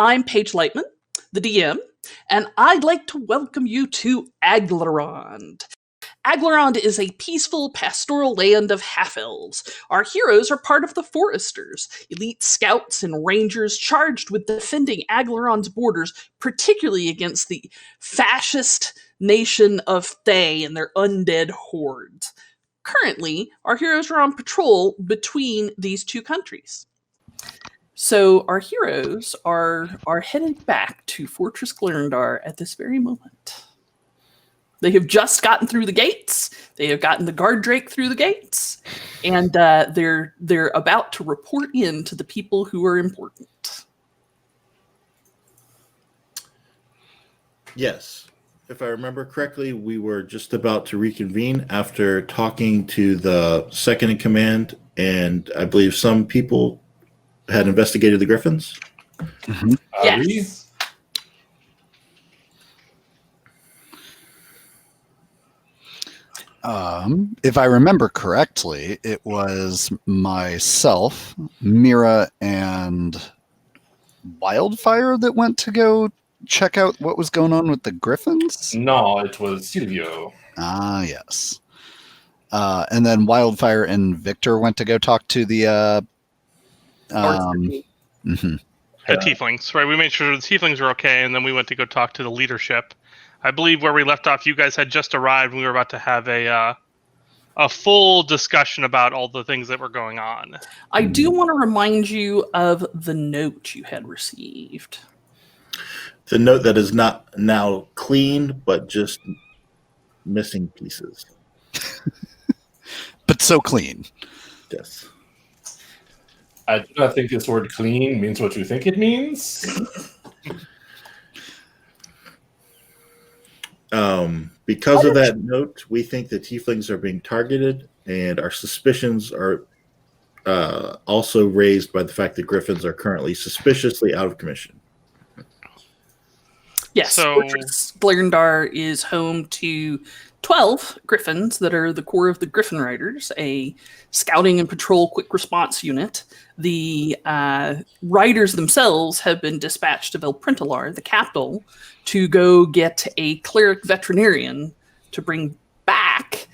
I'm Paige Lightman, the DM, and I'd like to welcome you to Aglarond. Aglarond is a peaceful pastoral land of half-elves. Our heroes are part of the Foresters, elite scouts and rangers charged with defending Aglarond's borders, particularly against the fascist nation of Thayan and their undead hordes. Currently, our heroes are on patrol between these two countries. So our heroes are headed back to Fortress Glarondar at this very moment. They have just gotten through the gates. They have gotten the guard drake through the gates, and they're about to report in to the people who are important. Yes. If I remember correctly, we were just about to reconvene after talking to the second in command, and I believe some people had investigated the Griffins. Mm-hmm. Yes. If I remember correctly, it was myself, Mira, and Wildfire that went to go check out what was going on with the Griffins? No, it was Silvio. Ah, yes. And then Wildfire and Victor went to go talk to the The tieflings, right? We made sure the tieflings were okay, and then we went to go talk to the leadership. I believe where we left off, you guys had just arrived, and we were about to have a full discussion about all the things that were going on. I do want to remind you of the note you had received. The note that is not now clean, but just missing pieces. But so clean. Yes. I do not think this word clean means what you think it means. Because of that note, we think the tieflings are being targeted, and our suspicions are also raised by the fact that Griffins are currently suspiciously out of commission. Yes, Fortress Glarondar is home to 12 Griffins that are the core of the Griffin Riders, a scouting and patrol quick response unit. The riders themselves have been dispatched to Velprintalar, the capital, to go get a cleric veterinarian to bring back,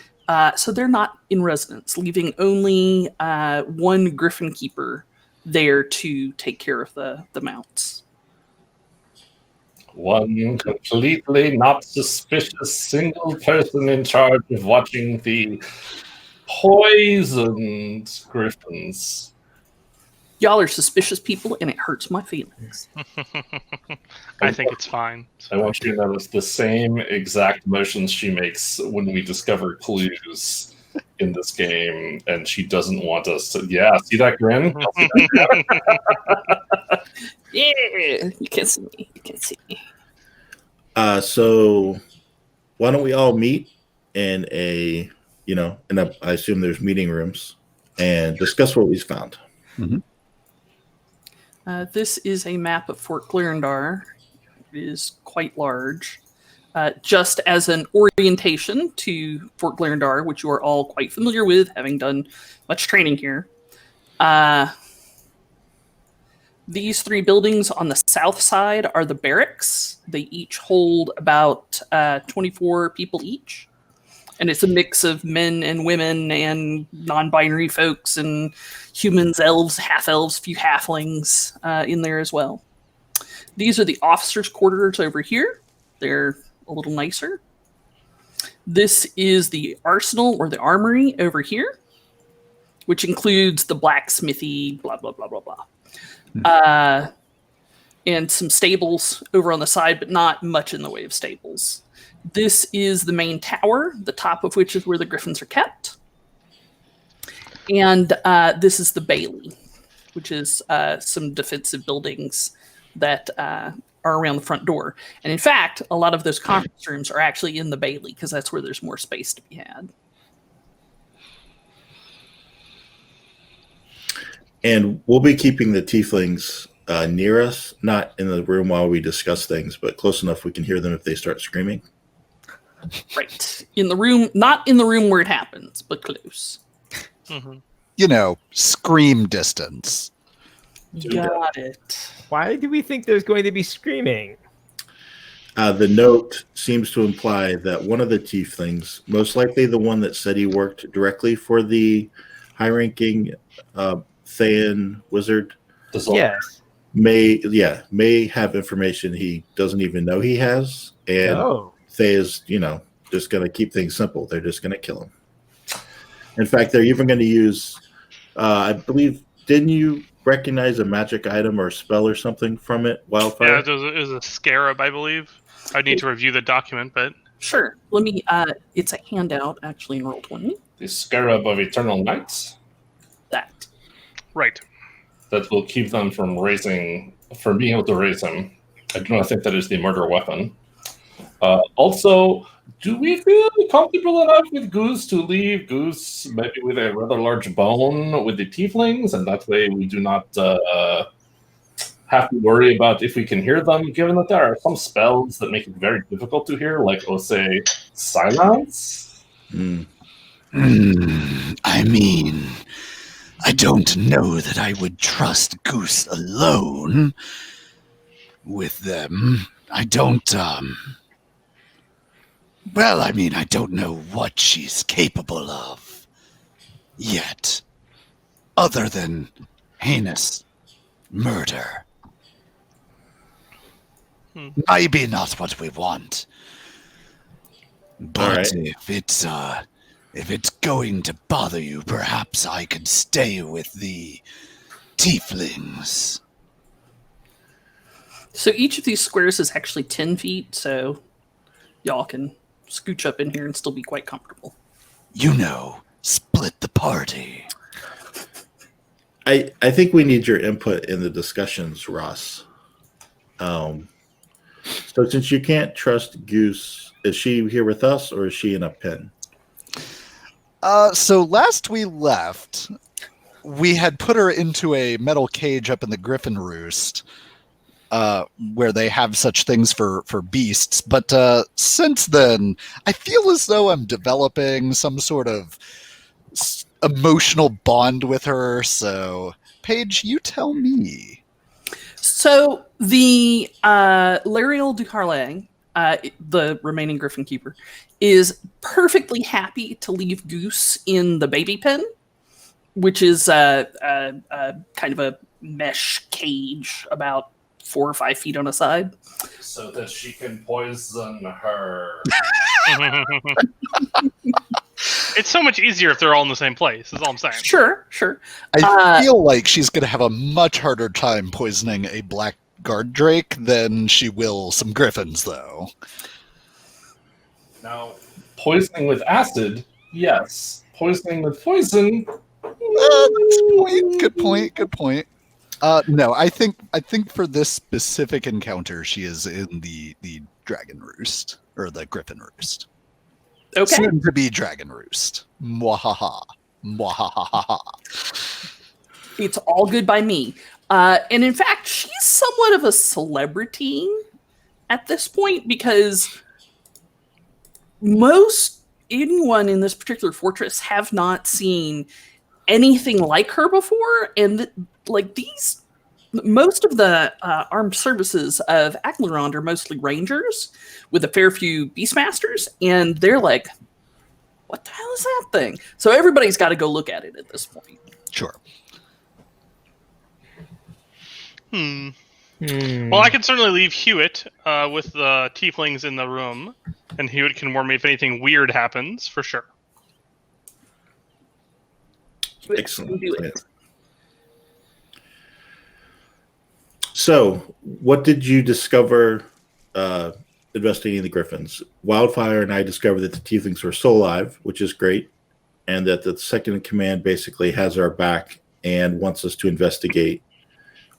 so they're not in residence, leaving only one Griffin keeper there to take care of the mounts. One completely not suspicious single person in charge of watching the poisoned Griffins. Y'all are suspicious people, and it hurts my feelings. I think it's fine. I want you to notice the same exact motions she makes when we discover clues in this game, and she doesn't want us to. Yeah, see that grin? Yeah, you can't see me. You can't see me. So why don't we all meet in I assume there's meeting rooms, and discuss what we've found. Mm-hmm. This is a map of Fort Glarondar. It is quite large. Just as an orientation to Fort Glarondar, which you are all quite familiar with, having done much training here. These three buildings on the south side are the barracks. They each hold about 24 people each. And it's a mix of men and women and non-binary folks and humans, elves, half-elves, few halflings in there as well. These are the officers' quarters over here. They're a little nicer. This is the arsenal or the armory over here, which includes the blacksmithy, blah, blah, blah, blah, blah. And some stables over on the side, but not much in the way of stables. This is the main tower, the top of which is where the Griffins are kept. And this is the Bailey, which is some defensive buildings that are around the front door. And in fact, a lot of those conference rooms are actually in the Bailey because that's where there's more space to be had. And we'll be keeping the tieflings near us, not in the room while we discuss things, but close enough we can hear them if they start screaming. Right. In the room, not in the room where it happens, but close. Mm-hmm. Scream distance. Got it. Why do we think there's going to be screaming? The note seems to imply that one of the tieflings, most likely the one that said he worked directly for the high-ranking Thayan wizard, Yes. may have information he doesn't even know he has, and Thaya's, just going to keep things simple. They're just going to kill him. In fact, they're even going to use, I believe, didn't you recognize a magic item or spell or something from it, Wildfire? Yeah, it was a scarab, I believe. I need to review the document, but Sure. Let me. It's a handout actually in Roll20. The Scarab of Eternal Night. That. right. That will keep them from being able to raise him. I do not think that is the murder weapon. Also, do we feel comfortable enough with Goose to leave Goose maybe with a rather large bone with the tieflings, and that way we do not have to worry about if we can hear them, given that there are some spells that make it very difficult to hear, like, say, silence? I mean, I don't know that I would trust Goose alone with them. I don't, well, I mean, I don't know what she's capable of yet, other than heinous murder. Maybe not what we want, but if it's going to bother you, perhaps I could stay with the tieflings. So each of these squares is actually 10 feet, so y'all can scooch up in here and still be quite comfortable. Split the party. I think we need your input in the discussions, Ross. So since you can't trust Goose, is she here with us or is she in a pen? So last we left, we had put her into a metal cage up in the Griffin Roost, where they have such things for beasts. But since then, I feel as though I'm developing some sort of emotional bond with her. So, Paige, you tell me. So the Lariel du Harlang, the remaining Griffin Keeper, is perfectly happy to leave Goose in the baby pen, which is kind of a mesh cage about 4 or 5 feet on a side. So that she can poison her. It's so much easier if they're all in the same place, is all I'm saying. Sure. I feel like she's going to have a much harder time poisoning a black guard drake than she will some griffins, though. Now, poisoning with acid, yes. Poisoning with poison. Good point. No, I think for this specific encounter, she is in the dragon roost or the griffin roost. Okay. Soon to be dragon roost. Mwahaha. It's all good by me. And in fact, she's somewhat of a celebrity at this point because anyone in this particular fortress have not seen anything like her before. And most of the armed services of Aglarondian are mostly rangers with a fair few beastmasters. And they're like, what the hell is that thing? So everybody's got to go look at it at this point. Sure. Well, I can certainly leave Hewitt with the tieflings in the room, and Hewitt can warn me if anything weird happens, for sure. Excellent. So, what did you discover investigating the Griffins? Wildfire and I discovered that the tieflings were still alive, which is great, and that the second in command basically has our back and wants us to investigate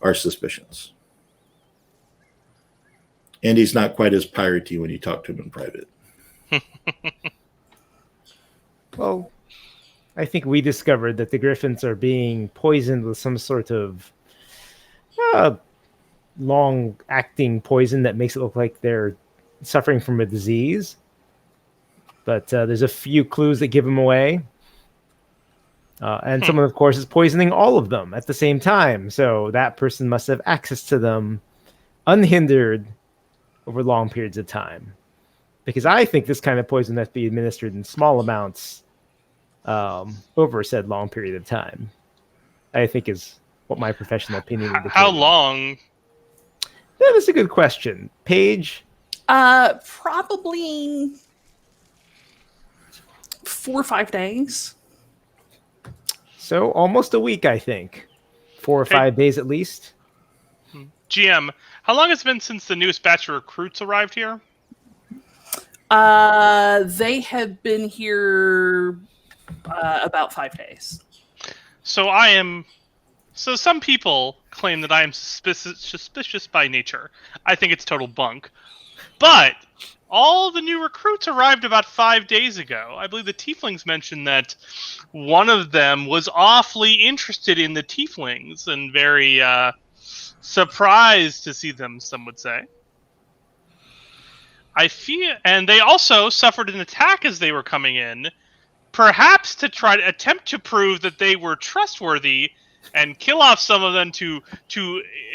our suspicions. And he's not quite as piratey when you talk to him in private. Well, I think we discovered that the Griffins are being poisoned with some sort of long-acting poison that makes it look like they're suffering from a disease. But there's a few clues that give them away. And someone, of course, is poisoning all of them at the same time. So that person must have access to them unhindered over long periods of time. Because I think this kind of poison must be administered in small amounts over said long period of time. I think is what my professional opinion would be. How long? Yeah, that's a good question. Paige? Probably 4 or 5 days. So almost a week, I think. 4 or 5 days at least. GM, how long has it been since the newest batch of recruits arrived here? They have been here about 5 days. So some people claim that I am suspicious by nature. I think it's total bunk. But all the new recruits arrived about 5 days ago. I believe the tieflings mentioned that one of them was awfully interested in the tieflings and very surprised to see them, some would say. And they also suffered an attack as they were coming in, perhaps to try to attempt to prove that they were trustworthy and kill off some of them to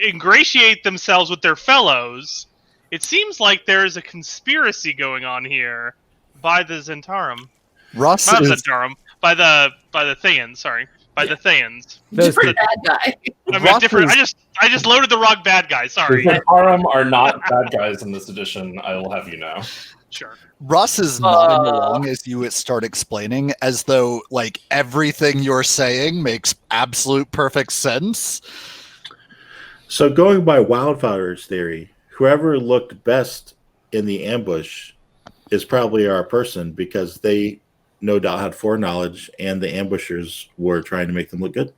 ingratiate themselves with their fellows. It seems like there is a conspiracy going on here by the Zentarum. Ross Not is Zentarum, by the Thayans, sorry. By the Thayans. Different bad guy. I mean, different. I just loaded the wrong bad guy. The Sorry. Zentarum are not bad guys in this edition. I will have you know. Sure. Ross is nodding along as you start explaining, as though like everything you're saying makes absolute perfect sense. So going by Wildfire's theory, whoever looked best in the ambush is probably our person because they no doubt had foreknowledge and the ambushers were trying to make them look good.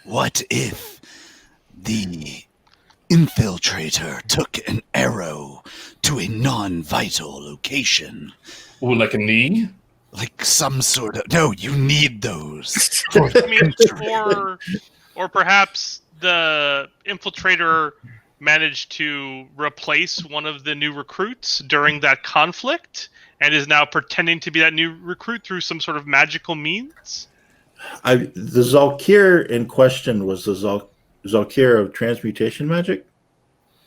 What if the infiltrator took an arrow to a non-vital location? Ooh, like a knee? Like some sort of... No, you need those. I mean, or perhaps the infiltrator managed to replace one of the new recruits during that conflict and is now pretending to be that new recruit through some sort of magical means? The Zalkir in question was the Zalkir of transmutation magic?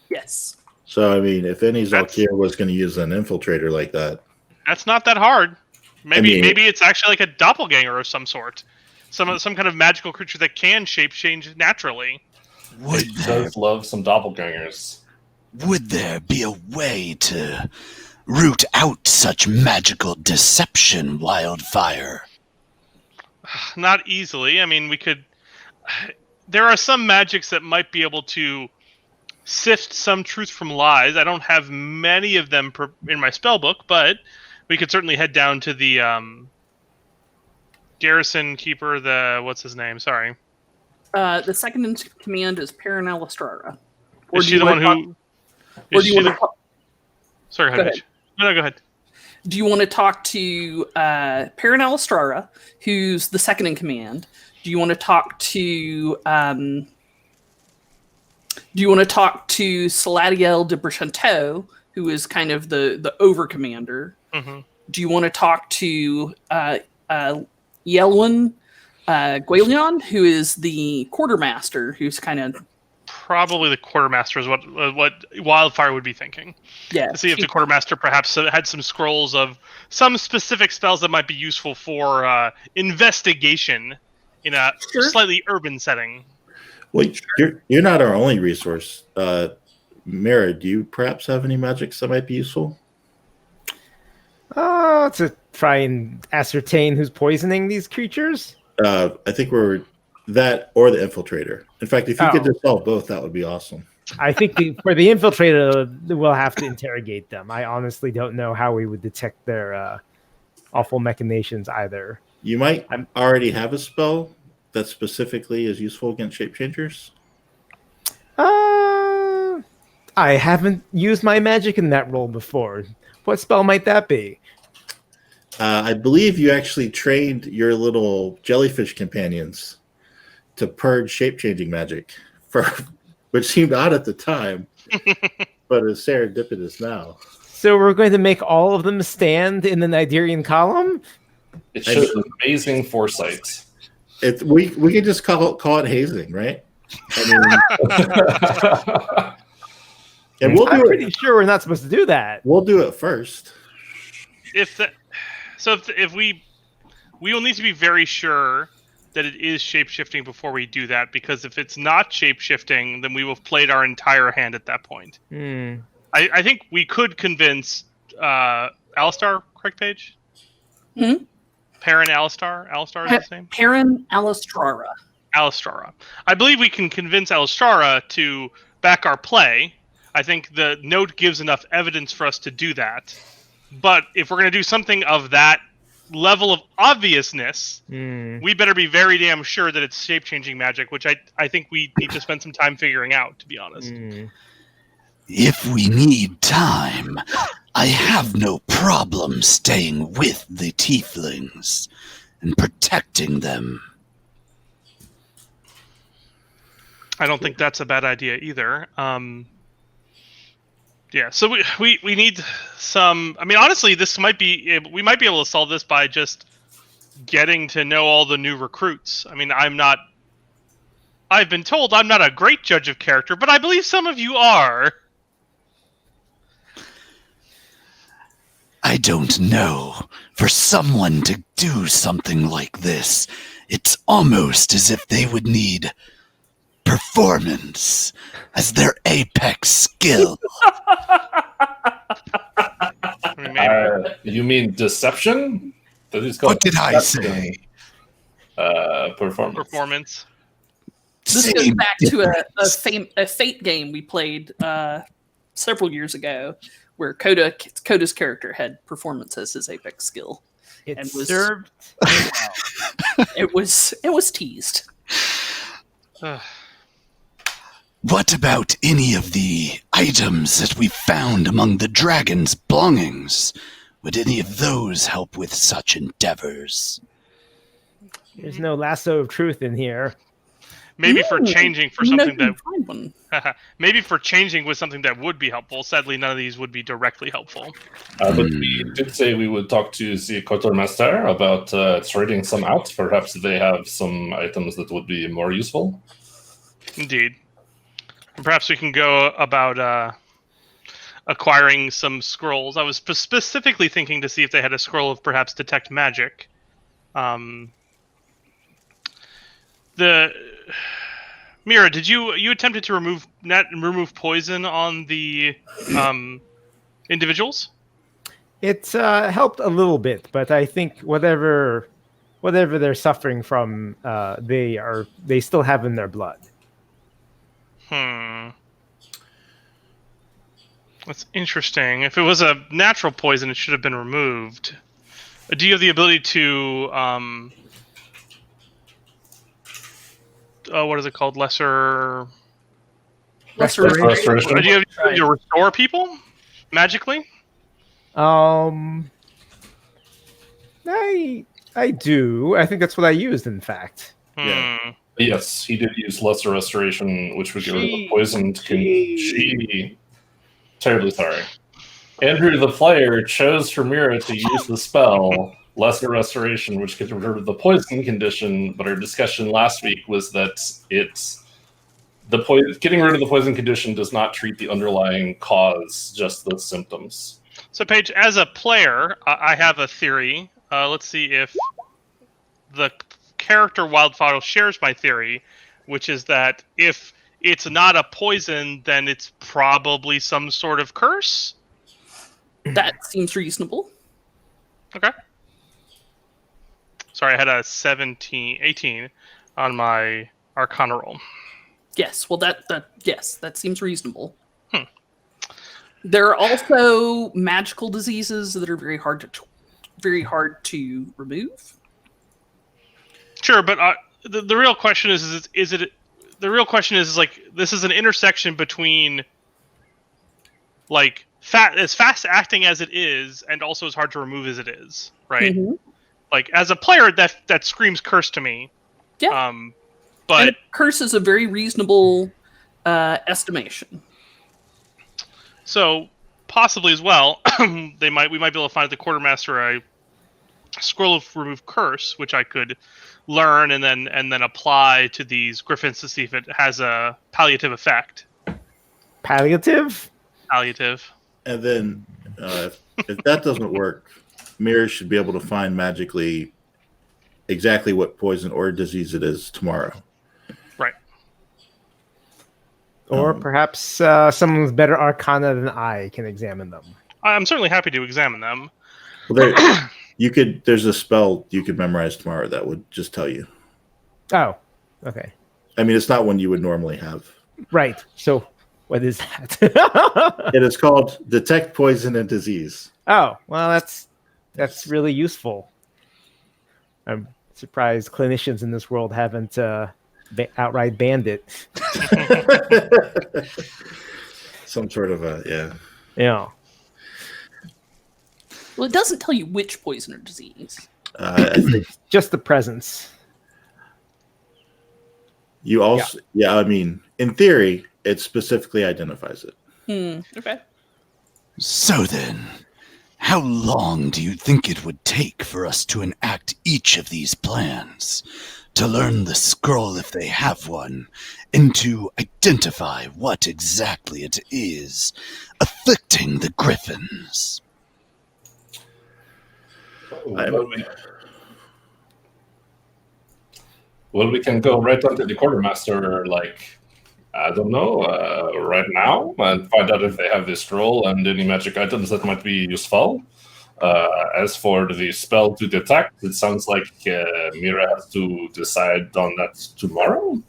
Yes. So, I mean, if any Zalkir was going to use an infiltrator like that... That's not that hard. Maybe I mean, it's actually like a doppelganger of some sort. Some kind of magical creature that can shape change naturally. Would It does love some doppelgangers. Would there be a way to root out such magical deception, Wildfire? Not easily. I mean, we could... There are some magics that might be able to sift some truth from lies. I don't have many of them in my spellbook, but we could certainly head down to the garrison keeper, what's his name? Sorry. The second in command is Perenelle Estrara. Is she the one who... Sorry, Go ahead. No, go ahead. Do you want to talk to Perenelle Estrara, who's the second in command? Do you want to talk to Saladiel de Brichanteau, who is kind of the over commander? Mm-hmm. Do you want to talk to Yelwyn Guelion, who is the quartermaster, who's kind of... Probably the quartermaster is what Wildfire would be thinking. Yeah. To see if the quartermaster perhaps had some scrolls of some specific spells that might be useful for investigation in a slightly urban setting. Well, you're not our only resource. Mira, do you perhaps have any magics that might be useful? To try and ascertain who's poisoning these creatures? I think we're that or the infiltrator. In fact, if you could dispel both, that would be awesome. I think for the infiltrator, we'll have to interrogate them. I honestly don't know how we would detect their awful machinations either. You might already have a spell that specifically is useful against shape changers. I haven't used my magic in that role before. What spell might that be? I believe you actually trained your little jellyfish companions to purge shape-changing magic, which seemed odd at the time, but is serendipitous now. So we're going to make all of them stand in the Nigerian column? It shows amazing foresight. We can just call it hazing, right? I mean, and we'll I'm do pretty sure we're not supposed to do that. We'll do it first. If we will need to be very sure that it is shape-shifting before we do that, because if it's not shape-shifting, then we will have played our entire hand at that point. I think we could convince Alistar, correct page? Perrin Alistar? Alistar is his name? Perrin Alistrara. Alistrara. I believe we can convince Alistrara to back our play. I think the note gives enough evidence for us to do that. But if we're going to do something of that level of obviousness, we better be very damn sure that it's shape-changing magic, which I think we need to spend some time figuring out, to be honest. If we need time, I have no problem staying with the tieflings and protecting them. I don't think that's a bad idea either. Yeah, so we need some... I mean, honestly, we might be able to solve this by just getting to know all the new recruits. I mean, I've been told I'm not a great judge of character, but I believe some of you are. I don't know. For someone to do something like this, it's almost as if they would need performance as their apex skill. You mean deception? What did I say? Performance. This goes back to a Fate game we played several years ago, where Coda's character had performance as his apex skill. It was served. It was teased. What about any of the items that we found among the dragon's belongings? Would any of those help with such endeavors? There's no lasso of truth in here. Maybe for changing for something that maybe for changing with something that would be helpful. Sadly, none of these would be directly helpful. But we did say we would talk to the quartermaster about trading some out. Perhaps they have some items that would be more useful. Indeed. And perhaps we can go about acquiring some scrolls. I was specifically thinking to see if they had a scroll of perhaps detect magic. Mira, did you attempted to remove poison on the individuals? It's helped a little bit, but I think whatever they're suffering from, they still have in their blood. That's interesting. If it was a natural poison, it should have been removed. Do you have the ability to what is it called? Lesser Restoration. Do you have the ability to restore people magically? I do. I think that's what I used, in fact. Yeah. Yes, he did use lesser restoration, which would get rid of the poisoned. Terribly sorry. Andrew, the player, chose for Mira to use the spell lesser restoration, which gets rid of the poison condition. But our discussion last week was that getting rid of the poison condition does not treat the underlying cause, just the symptoms. So, Paige, as a player, I have a theory. Let's see if the character Wildfire shares my theory, which is that if it's not a poison, then it's probably some sort of curse. That seems reasonable. Okay. Sorry, I had a 18 on my Arcana roll. Yes, well, that seems reasonable. There are also magical diseases that are very hard to remove. Sure, but the real question is it? The real question is like, this is an intersection between like as fast acting as it is, and also as hard to remove as it is, right? Mm-hmm. Like, as a player, that screams curse to me. Yeah. But curse is a very reasonable estimation. So possibly as well, we might be able to find the quartermaster scroll of remove curse, which I could learn and then apply to these griffins to see if it has a palliative effect. Palliative? Palliative. And then, if that doesn't work, Mira should be able to find magically exactly what poison or disease it is tomorrow. Right. Or perhaps someone with better arcana than I can examine them. I'm certainly happy to examine them. Well, there's a spell you could memorize tomorrow that would just tell you. Oh, okay. I mean, it's not one you would normally have. Right. So, what is that? It is called Detect Poison and Disease. Oh, well, that's really useful. I'm surprised clinicians in this world haven't outright banned it. Some sort of yeah. Yeah. Well, it doesn't tell you which poison or disease. I think Just the presence. you also, I mean, in theory, it specifically identifies it. Okay. So then, how long do you think it would take for us to enact each of these plans? To learn the scroll if they have one, and to identify what exactly it is afflicting the griffins? Well, we can go right onto the quartermaster, I don't know, right now, and find out if they have this scroll and any magic items that might be useful. As for the spell to detect, it sounds like Mira has to decide on that tomorrow.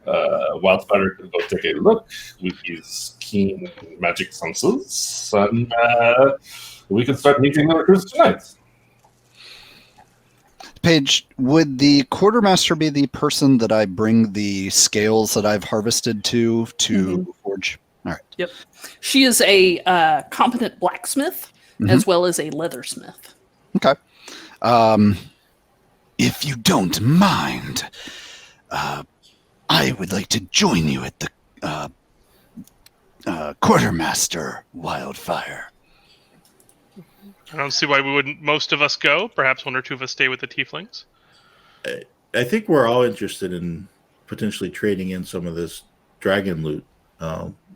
Wildfire can go take a look with his keen magic senses, and we can start meeting the recruits tonight. Paige, would the quartermaster be the person that I bring the scales that I've harvested to forge? All right. Yep. She is a competent blacksmith as well as a leathersmith. Okay. If you don't mind, I would like to join you at the quartermaster Wildfire. I don't see why we wouldn't most of us go. Perhaps one or two of us stay with the tieflings. I think we're all interested in potentially trading in some of this dragon loot.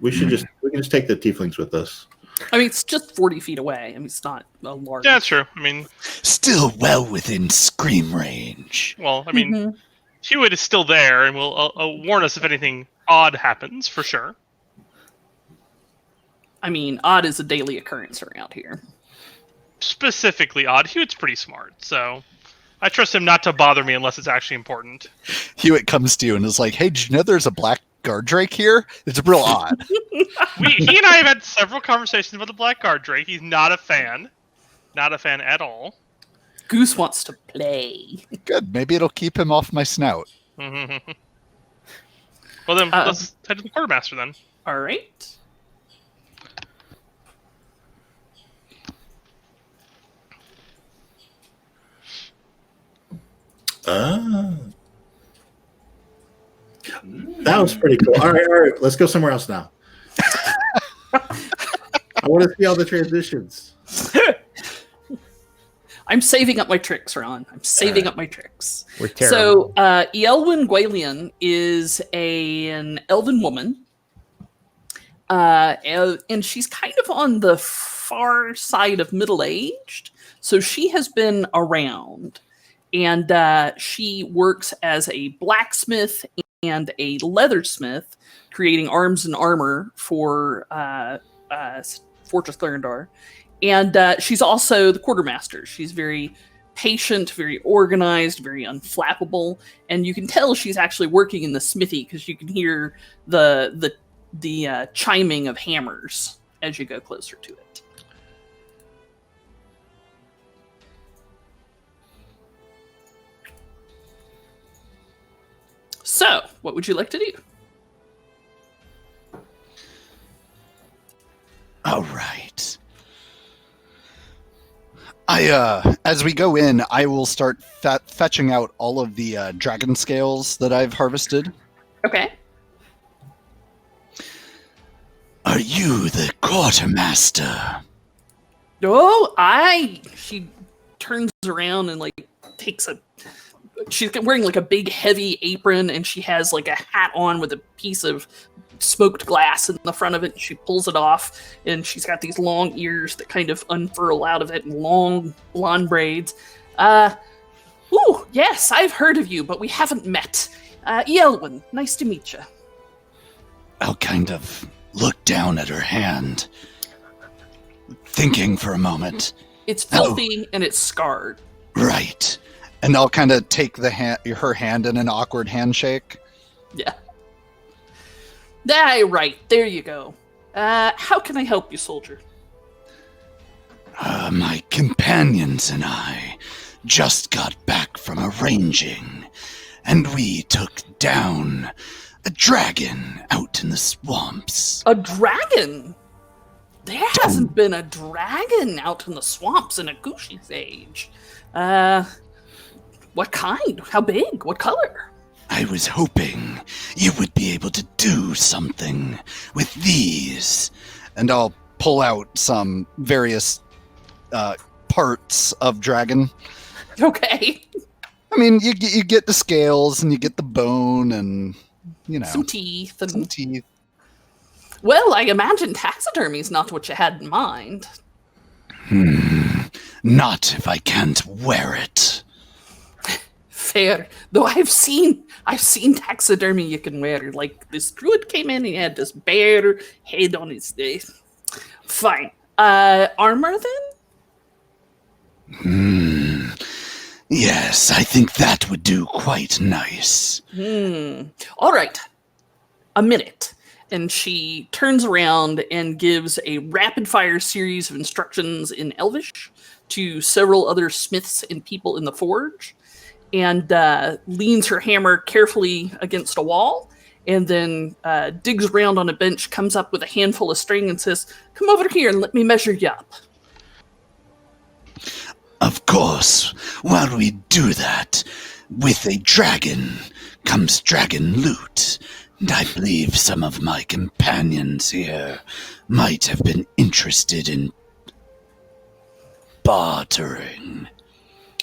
We can just take the tieflings with us. I mean, it's just 40 feet away. I mean, it's not a large. Yeah, that's true. I mean, still well within scream range. Well, I mean, Hewitt is still there and will warn us if anything odd happens, for sure. I mean, odd is a daily occurrence around here. Specifically odd. Hewitt's pretty smart, so I trust him not to bother me unless it's actually important. Hewitt comes to you and is like, "Hey, did you know there's a black guard drake here? It's real odd." He and I have had several conversations about the black guard drake. He's not a fan. Not a fan at all. Goose wants to play. Good. Maybe it'll keep him off my snout. Well, then let's head to the quartermaster then. All right. That was pretty cool. All right. Let's go somewhere else now. I want to see all the transitions. I'm saving up my tricks, Ron. I'm saving up my tricks. We're terrible. So, Ielwyn Gwalian is an elven woman. And she's kind of on the far side of middle-aged. So she has been around. And she works as a blacksmith and a leathersmith, creating arms and armor for Fortress Glarondar. And she's also the quartermaster. She's very patient, very organized, very unflappable. And you can tell she's actually working in the smithy because you can hear the chiming of hammers as you go closer to it. So, what would you like to do? All right. As we go in, I will start fetching out all of the dragon scales that I've harvested. Okay. Are you the quartermaster? Oh, she turns around and like she's wearing like a big heavy apron, and she has like a hat on with a piece of smoked glass in the front of it. And she pulls it off, and she's got these long ears that kind of unfurl out of it, and long blonde braids. Ooh, yes, I've heard of you, but we haven't met. Yelwyn, nice to meet you. I'll kind of look down at her hand, thinking for a moment. It's filthy and it's scarred. Right. And I'll kind of take her hand in an awkward handshake. Yeah. Right, there you go. How can I help you, soldier? My companions and I just got back from arranging, and we took down a dragon out in the swamps. A dragon? There hasn't been a dragon out in the swamps in a Gushi's age. What kind? How big? What color? I was hoping you would be able to do something with these. And I'll pull out some various parts of dragon. Okay. I mean, you get the scales, and you get the bone, and, you know. Some teeth. And... Some teeth. Well, I imagine taxidermy's not what you had in mind. Not if I can't wear it. Fair. Though I've seen taxidermy you can wear. Like, this druid came in and he had this bear head on his face. Fine. Armor, then? Yes, I think that would do quite nice. All right. A minute. And she turns around and gives a rapid-fire series of instructions in Elvish to several other smiths and people in the forge, and leans her hammer carefully against a wall, and then digs around on a bench, comes up with a handful of string, and says, "Come over here and let me measure you up." Of course, while we do that, with a dragon comes dragon loot. And I believe some of my companions here might have been interested in bartering.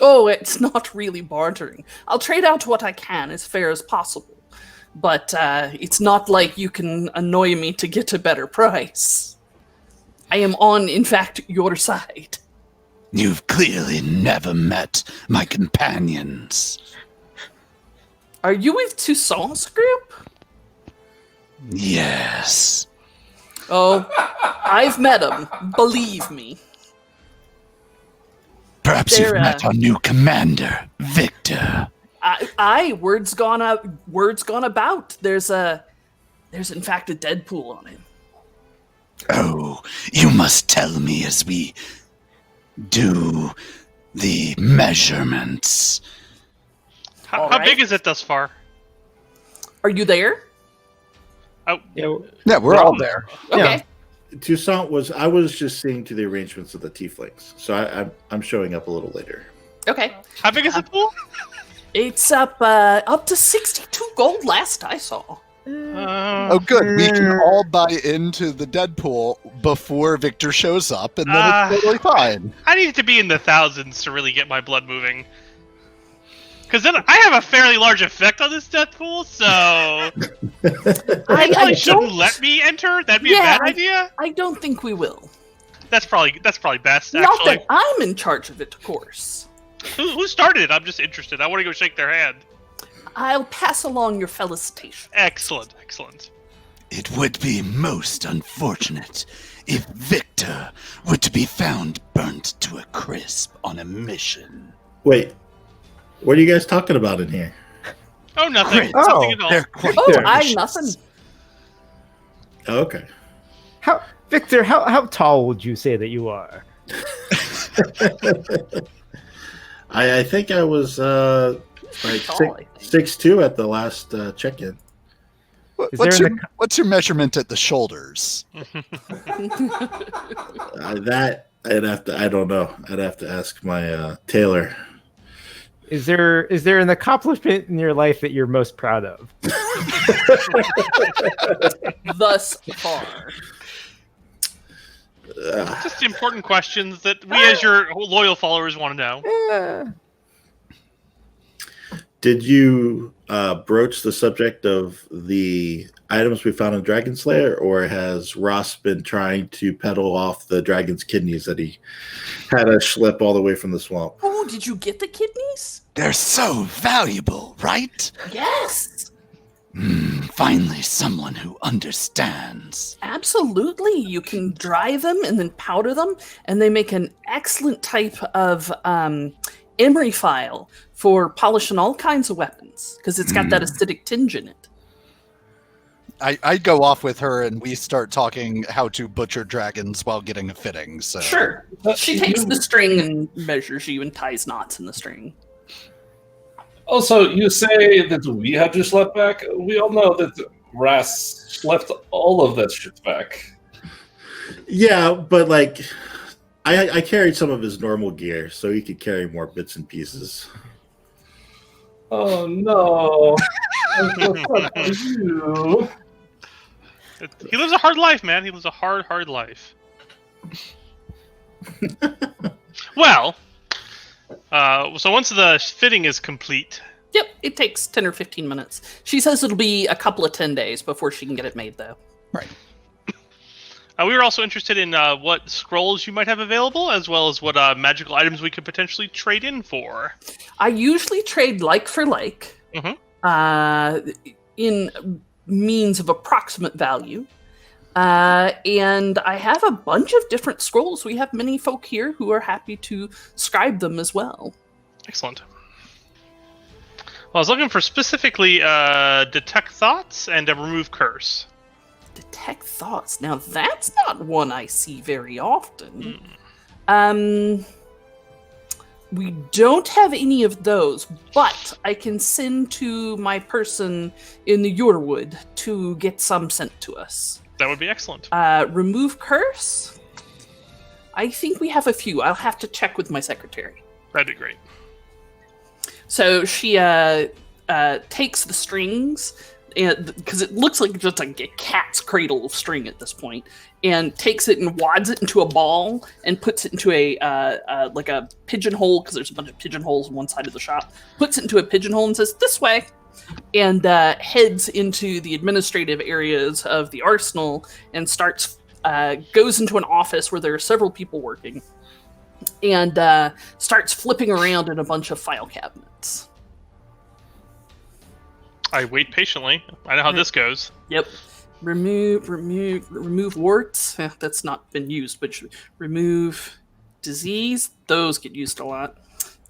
Oh, it's not really bartering. I'll trade out what I can as fair as possible. But it's not like you can annoy me to get a better price. I am on, in fact, your side. You've clearly never met my companions. Are you with Toussaint's group? Yes. Oh, I've met him. Believe me. Perhaps you've met our new commander, Victor. Word's gone about. There's in fact a Deadpool on him. Oh, you must tell me as we do the measurements. How big is it thus far? Are you there? Oh, Yeah, we're all there. Okay. Toussaint I was just seeing to the arrangements of the tieflings, so I'm showing up a little later. Okay. How big is the pool? It's up to 62 gold last I saw. Oh, good. We can all buy into the Deadpool before Victor shows up, and then it's totally fine. I need it to be in the thousands to really get my blood moving. Because then I have a fairly large effect on this death pool, so I shouldn't let me enter. That'd be a bad idea. I don't think we will. That's probably best. Not Actually, that I'm in charge of it, of course. Who started it? I'm just interested. I want to go shake their hand. I'll pass along your felicitation. Excellent. It would be most unfortunate if Victor were to be found burnt to a crisp on a mission. Wait, what are you guys talking about in here? Oh, nothing. Oh, Nothing at all. They're quite I nothing. Oh, okay. Victor, how tall would you say that you are? I think I was like Tall, 6'2" at the last check-in. What's your measurement at the shoulders? That I don't know. I'd have to ask my tailor. Is there an accomplishment in your life that you're most proud of? Thus far. just important questions that we, as your loyal followers, want to know. Did you broach the subject of the items we found in Dragon Slayer, or has Ross been trying to peddle off the dragon's kidneys that he had us schlep all the way from the swamp? Oh, did you get the kidneys? They're so valuable, right? Yes. Finally, someone who understands. Absolutely. You can dry them and then powder them, and they make an excellent type of emery file for polishing all kinds of weapons, because it's got that acidic tinge in it. I go off with her and we start talking how to butcher dragons while getting a fitting. So Sure. She takes the string and measures you and ties knots in the string. Also, you say that we have to schlep back. We all know that Ras schlepped all of that shit back. Yeah, but like, I carried some of his normal gear, so he could carry more bits and pieces. Oh no! I'm so sad for you. He lives a hard life, man. He lives a hard life. Well, so once the fitting is complete... Yep, it takes 10 or 15 minutes. She says it'll be a couple of 10 days before she can get it made, though. right. We were also interested in what scrolls you might have available, as well as what magical items we could potentially trade in for. I usually trade like for like, in means of approximate value. And I have a bunch of different scrolls. We have many folk here who are happy to scribe them as well. Excellent. Well, I was looking for specifically Detect Thoughts and Remove Curse. Detect Thoughts. Now, that's not one I see very often. We don't have any of those, but I can send to my person in the Yorewood to get some sent to us. That would be excellent. Remove Curse? I think we have a few. I'll have to check with my secretary. That'd be great. So she takes the strings, because it looks like just like a cat's cradle of string at this point, and takes it and wads it into a ball and puts it into a like a pigeonhole, because there's a bunch of pigeonholes on one side of the shop. Puts it into a pigeonhole and says, "This way," and heads into the administrative areas of the arsenal and goes into an office where there are several people working, and starts flipping around in a bunch of file cabinets. I wait patiently. I know how this goes. Yep. Remove warts. That's not been used, but remove disease. Those get used a lot.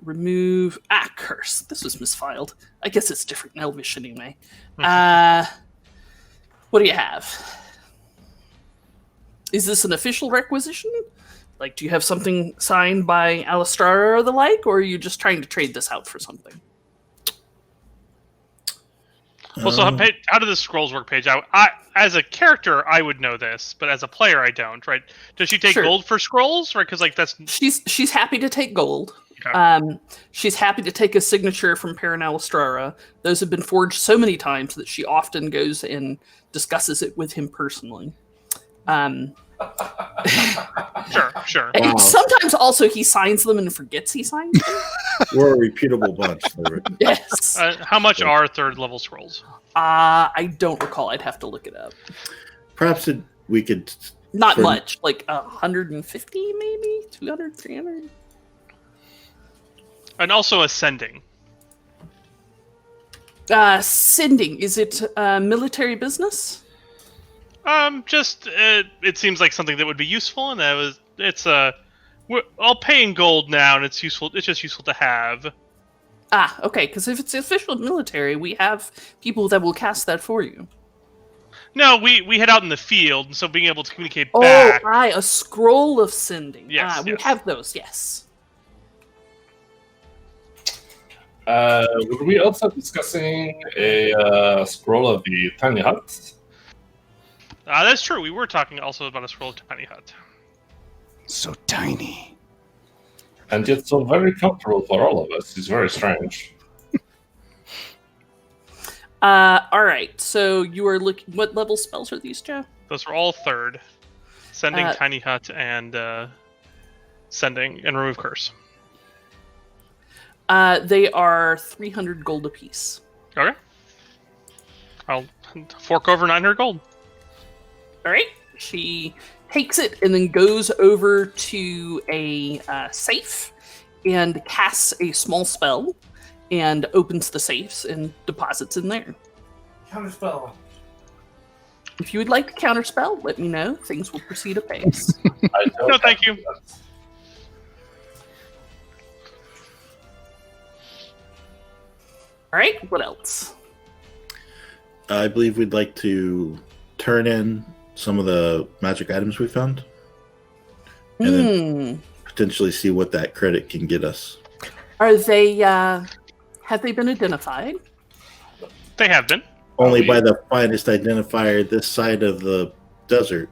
Remove curse. This was misfiled. I guess it's different in Elvish anyway. What do you have? Is this an official requisition? Like, do you have something signed by Alistrara or the like, or are you just trying to trade this out for something? Well, so how do the scrolls work, Paige? I, as a character, I would know this, but as a player, I don't. Right? Does she take gold for scrolls? Right? Because like that's she's happy to take gold. Okay. She's happy to take a signature from Perrin Alistrara. Those have been forged so many times that she often goes and discusses it with him personally. Sure. Wow. Sometimes also he signs them and forgets he signed them. We're a reputable bunch. Yes. How much are third level scrolls? I don't recall. I'd have to look it up. Perhaps we could... Not much. Like 150 maybe? 200, 300? And also ascending. Sending. Is it military business? It seems like something that would be useful, and we're all paying gold now, and it's useful. It's just useful to have. Okay. Because if it's official military, we have people that will cast that for you. No, we head out in the field, so being able to communicate back. Oh, a scroll of sending. Yes, we have those. Yes. Were we also discussing a scroll of the tiny hut? That's true. We were talking also about a scroll of Tiny Hut. So tiny. And yet so very comfortable for all of us. It's very strange. All right. So you are looking. What level spells are these, Joe? Those are all third. Sending, Tiny Hut, and sending and remove curse? They are 300 gold apiece. Okay. I'll fork over 900 gold. All right. She takes it and then goes over to a safe and casts a small spell and opens the safes and deposits in there. Counterspell. If you would like to counterspell, let me know. Things will proceed apace. No, thank you. All right. What else? I believe we'd like to turn in some of the magic items we found, and then potentially see what that credit can get us. Are they? Have they been identified? They have been. Only by the finest identifier this side of the desert.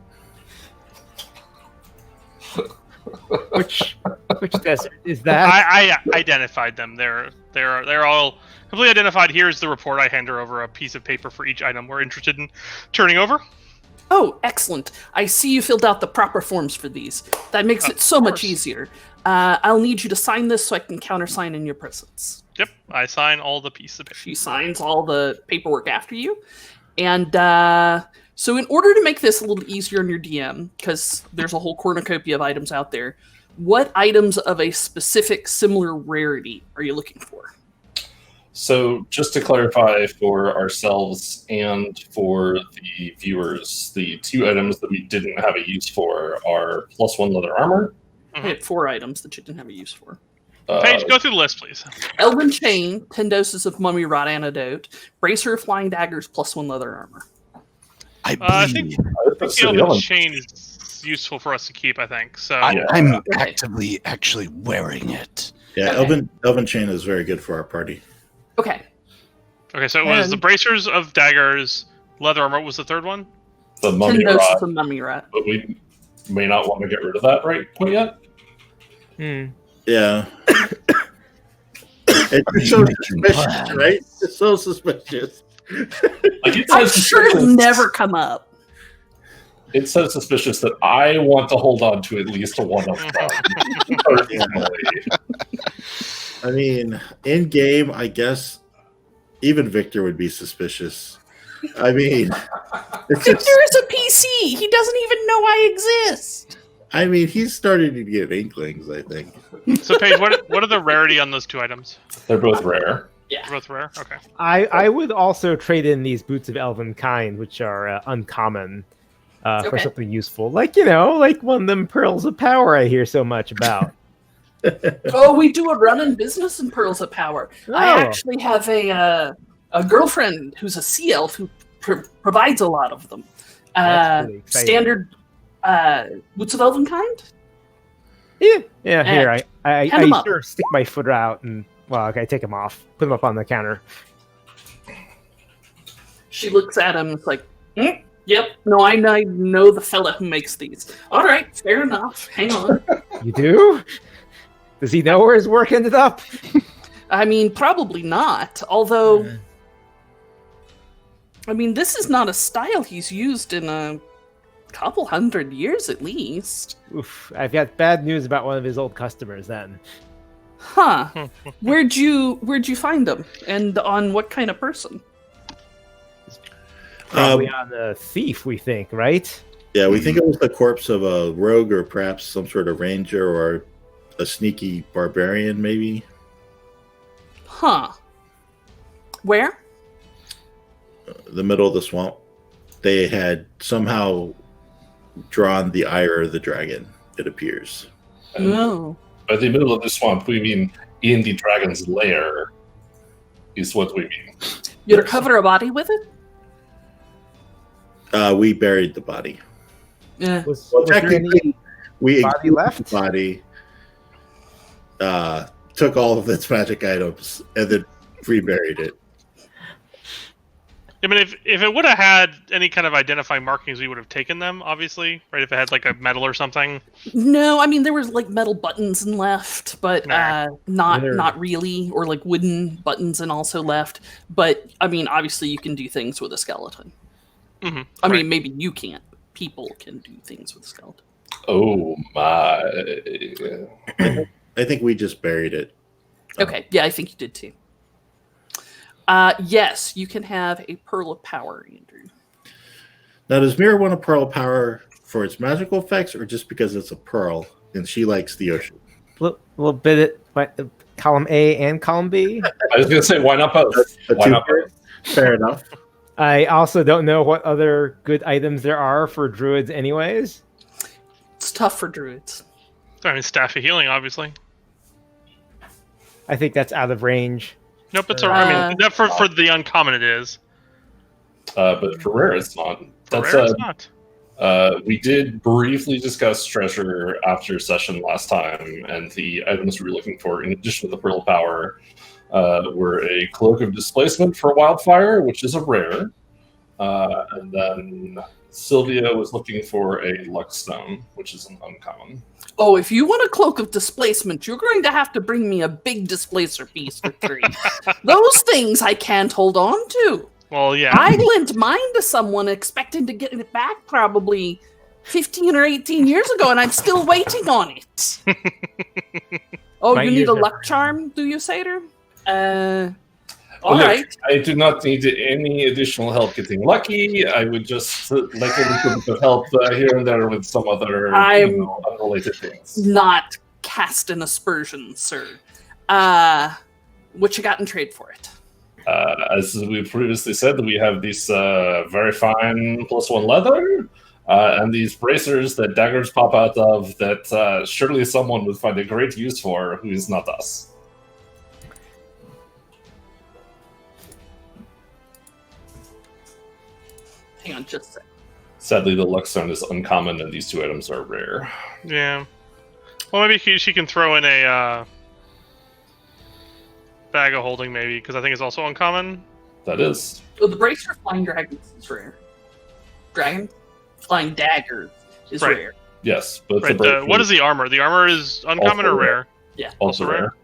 Which desert is that? I identified them. They're all completely identified. Here's the report. I hand her over a piece of paper for each item we're interested in turning over. Oh, excellent. I see you filled out the proper forms for these. That makes it so much easier. I'll need you to sign this so I can countersign in your presence. Yep, I sign all the pieces of paper. She signs all the paperwork after you. And so in order to make this a little easier on your DM, because there's a whole cornucopia of items out there, what items of a specific similar rarity are you looking for? So just to clarify for ourselves and for the viewers, the two items that we didn't have a use for are +1 leather armor. I had 4 items that you didn't have a use for. Paige, go through the list, please. Elven Chain, 10 doses of Mummy Rot Antidote, Bracer of Flying Daggers, +1 leather armor. I think the Elven Chain is useful for us to keep, I think. So I'm actively actually wearing it. Yeah, Okay. Elven Chain is very good for our party. Okay. Okay, so it was the Bracers of Daggers, leather armor. What was the third one? The 10 mummy doses rot, of Mummy Rot. but we may not want to get rid of that right quite yet. Yeah. It's so suspicious, right? It's so suspicious. Like it I'm says sure it'll suspicious- never come up. It's so suspicious that I want to hold on to at least one of them. Personally. I mean, in game, I guess even Victor would be suspicious. I mean, it's Victor just, is a PC. He doesn't even know I exist. I mean, he's starting to get inklings, I think. So, Paige, what are the rarity on those 2 items? They're both rare. They're both rare? Okay. I would also trade in these boots of elven kind, which are uncommon, for Okay. something useful, like like one of them pearls of power I hear so much about. Oh, we do a run-in business in Pearls of Power. I Oh. actually have a girlfriend who's a sea elf who provides a lot of them. That's really exciting. Standard boots of elven kind. Yeah, here I hand 'em up. sort of stick my foot out and I take them off, put them up on the counter. She looks at him. It's like, yep. No, I know the fella who makes these. All right, fair enough. Hang on. You do? Does he know where his work ended up? I mean, probably not. Although, I mean, this is not a style he's used in a couple hundred years at least. Oof, I've got bad news about one of his old customers then. Huh. Where'd you find him? And on what kind of person? Probably on a thief, we think, right? Yeah, we think it was the corpse of a rogue or perhaps some sort of ranger or a sneaky barbarian, maybe. Huh. Where? The middle of the swamp. They had somehow drawn the ire of the dragon, it appears. No. By the middle of the swamp, we mean in the dragon's lair, is what we mean. You recover a body with it? We buried the body. Yeah. Was Well, there any technically, we body exhumed left? the body, took all of its magic items, and then reburied it. I mean, if it would have had any kind of identifying markings, we would have taken them, obviously, right? If it had like a medal or something. No, I mean there was like metal buttons and left, but not They're- not really, or like wooden buttons and also left. But I mean, obviously you can do things with a skeleton. Mm-hmm. I mean, maybe you can't. People can do things with a skeleton. Oh my. I think we just buried it. Okay, yeah, I think you did too. Yes, you can have a Pearl of Power, Andrew. Now, does Mira want a Pearl of Power for its magical effects, or just because it's a pearl and she likes the ocean? We'll bid it column A and column B. I was going to say, why not both? Why not both? Fair enough. I also don't know what other good items there are for druids anyways. It's tough for druids. I mean, Staff of Healing, obviously. I think that's out of range. Nope, it's I mean, for the uncommon it is. But for rare, it's not. For rare, it's not. We did briefly discuss treasure after session last time, and the items we were looking for, in addition to the Pearl of Power, were a Cloak of Displacement for Wildfire, which is a rare, and then Sylvia was looking for a Lux Stone, which is an uncommon. Oh, if you want a Cloak of Displacement, you're going to have to bring me a big displacer piece for 3. Those things I can't hold on to. Well, yeah. I lent mine to someone expecting to get it back probably 15 or 18 years ago, and I'm still waiting on it. Oh, you need a luck charm, do you, Satyr? All right. I do not need any additional help getting lucky. I would just like a little bit of help here and there with some other unrelated things. Not cast an aspersion, sir. What you got in trade for it? As we previously said, we have this very fine +1 leather and these bracers that daggers pop out of that surely someone would find a great use for who is not us. Hang on just a second. Sadly, the Lux Stone is uncommon and these 2 items are rare. Yeah. Well, maybe she can throw in a bag of holding, maybe, because I think it's also uncommon. That is. Oh, the bracer flying dragons is rare. Dragon flying daggers is rare. Yes, but right. What is the armor? The armor is uncommon or rare? Yeah, also rare.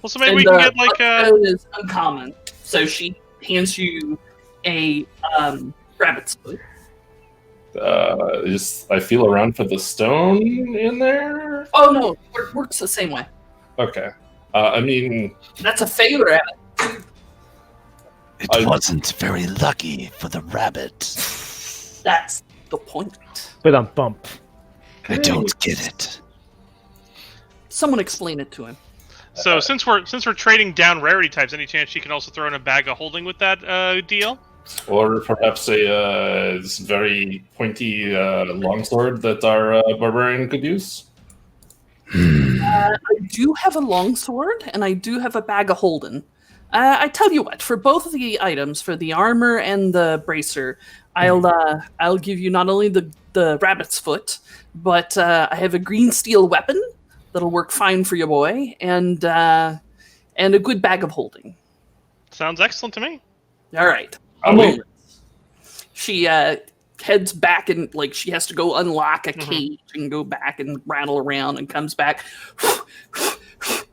Well, so maybe we can get like is uncommon. So she hands you a rabbit's foot. I feel around for the stone in there. Oh no, it works the same way. Okay. I mean, that's a failure rabbit. It wasn't very lucky for the rabbit. That's the point. But bump. I don't get it. Someone explain it to him. So since we're trading down rarity types, any chance she can also throw in a bag of holding with that deal? Or perhaps a this very pointy longsword that our barbarian could use? I do have a longsword, and I do have a bag of holding. I tell you what, for both of the items, for the armor and the bracer, I'll give you not only the rabbit's foot, but I have a green steel weapon that'll work fine for your boy, and a good bag of holding. Sounds excellent to me. All right. She heads back and she has to go unlock a cage and go back and rattle around and comes back,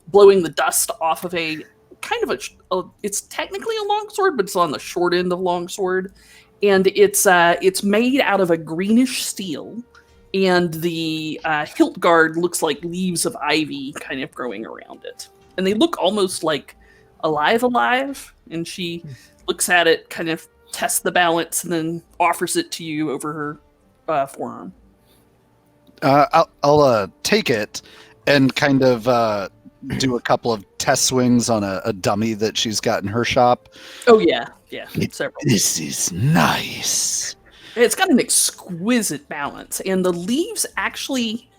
blowing the dust off of a kind of it's technically a longsword, but it's on the short end of longsword, and it's made out of a greenish steel, and the hilt guard looks like leaves of ivy kind of growing around it, and they look almost like alive, and she looks at it, kind of tests the balance, and then offers it to you over her forearm. I'll take it and kind of do a couple of test swings on a dummy that she's got in her shop. Oh yeah. Several. This is nice. It's got an exquisite balance, and the leaves actually,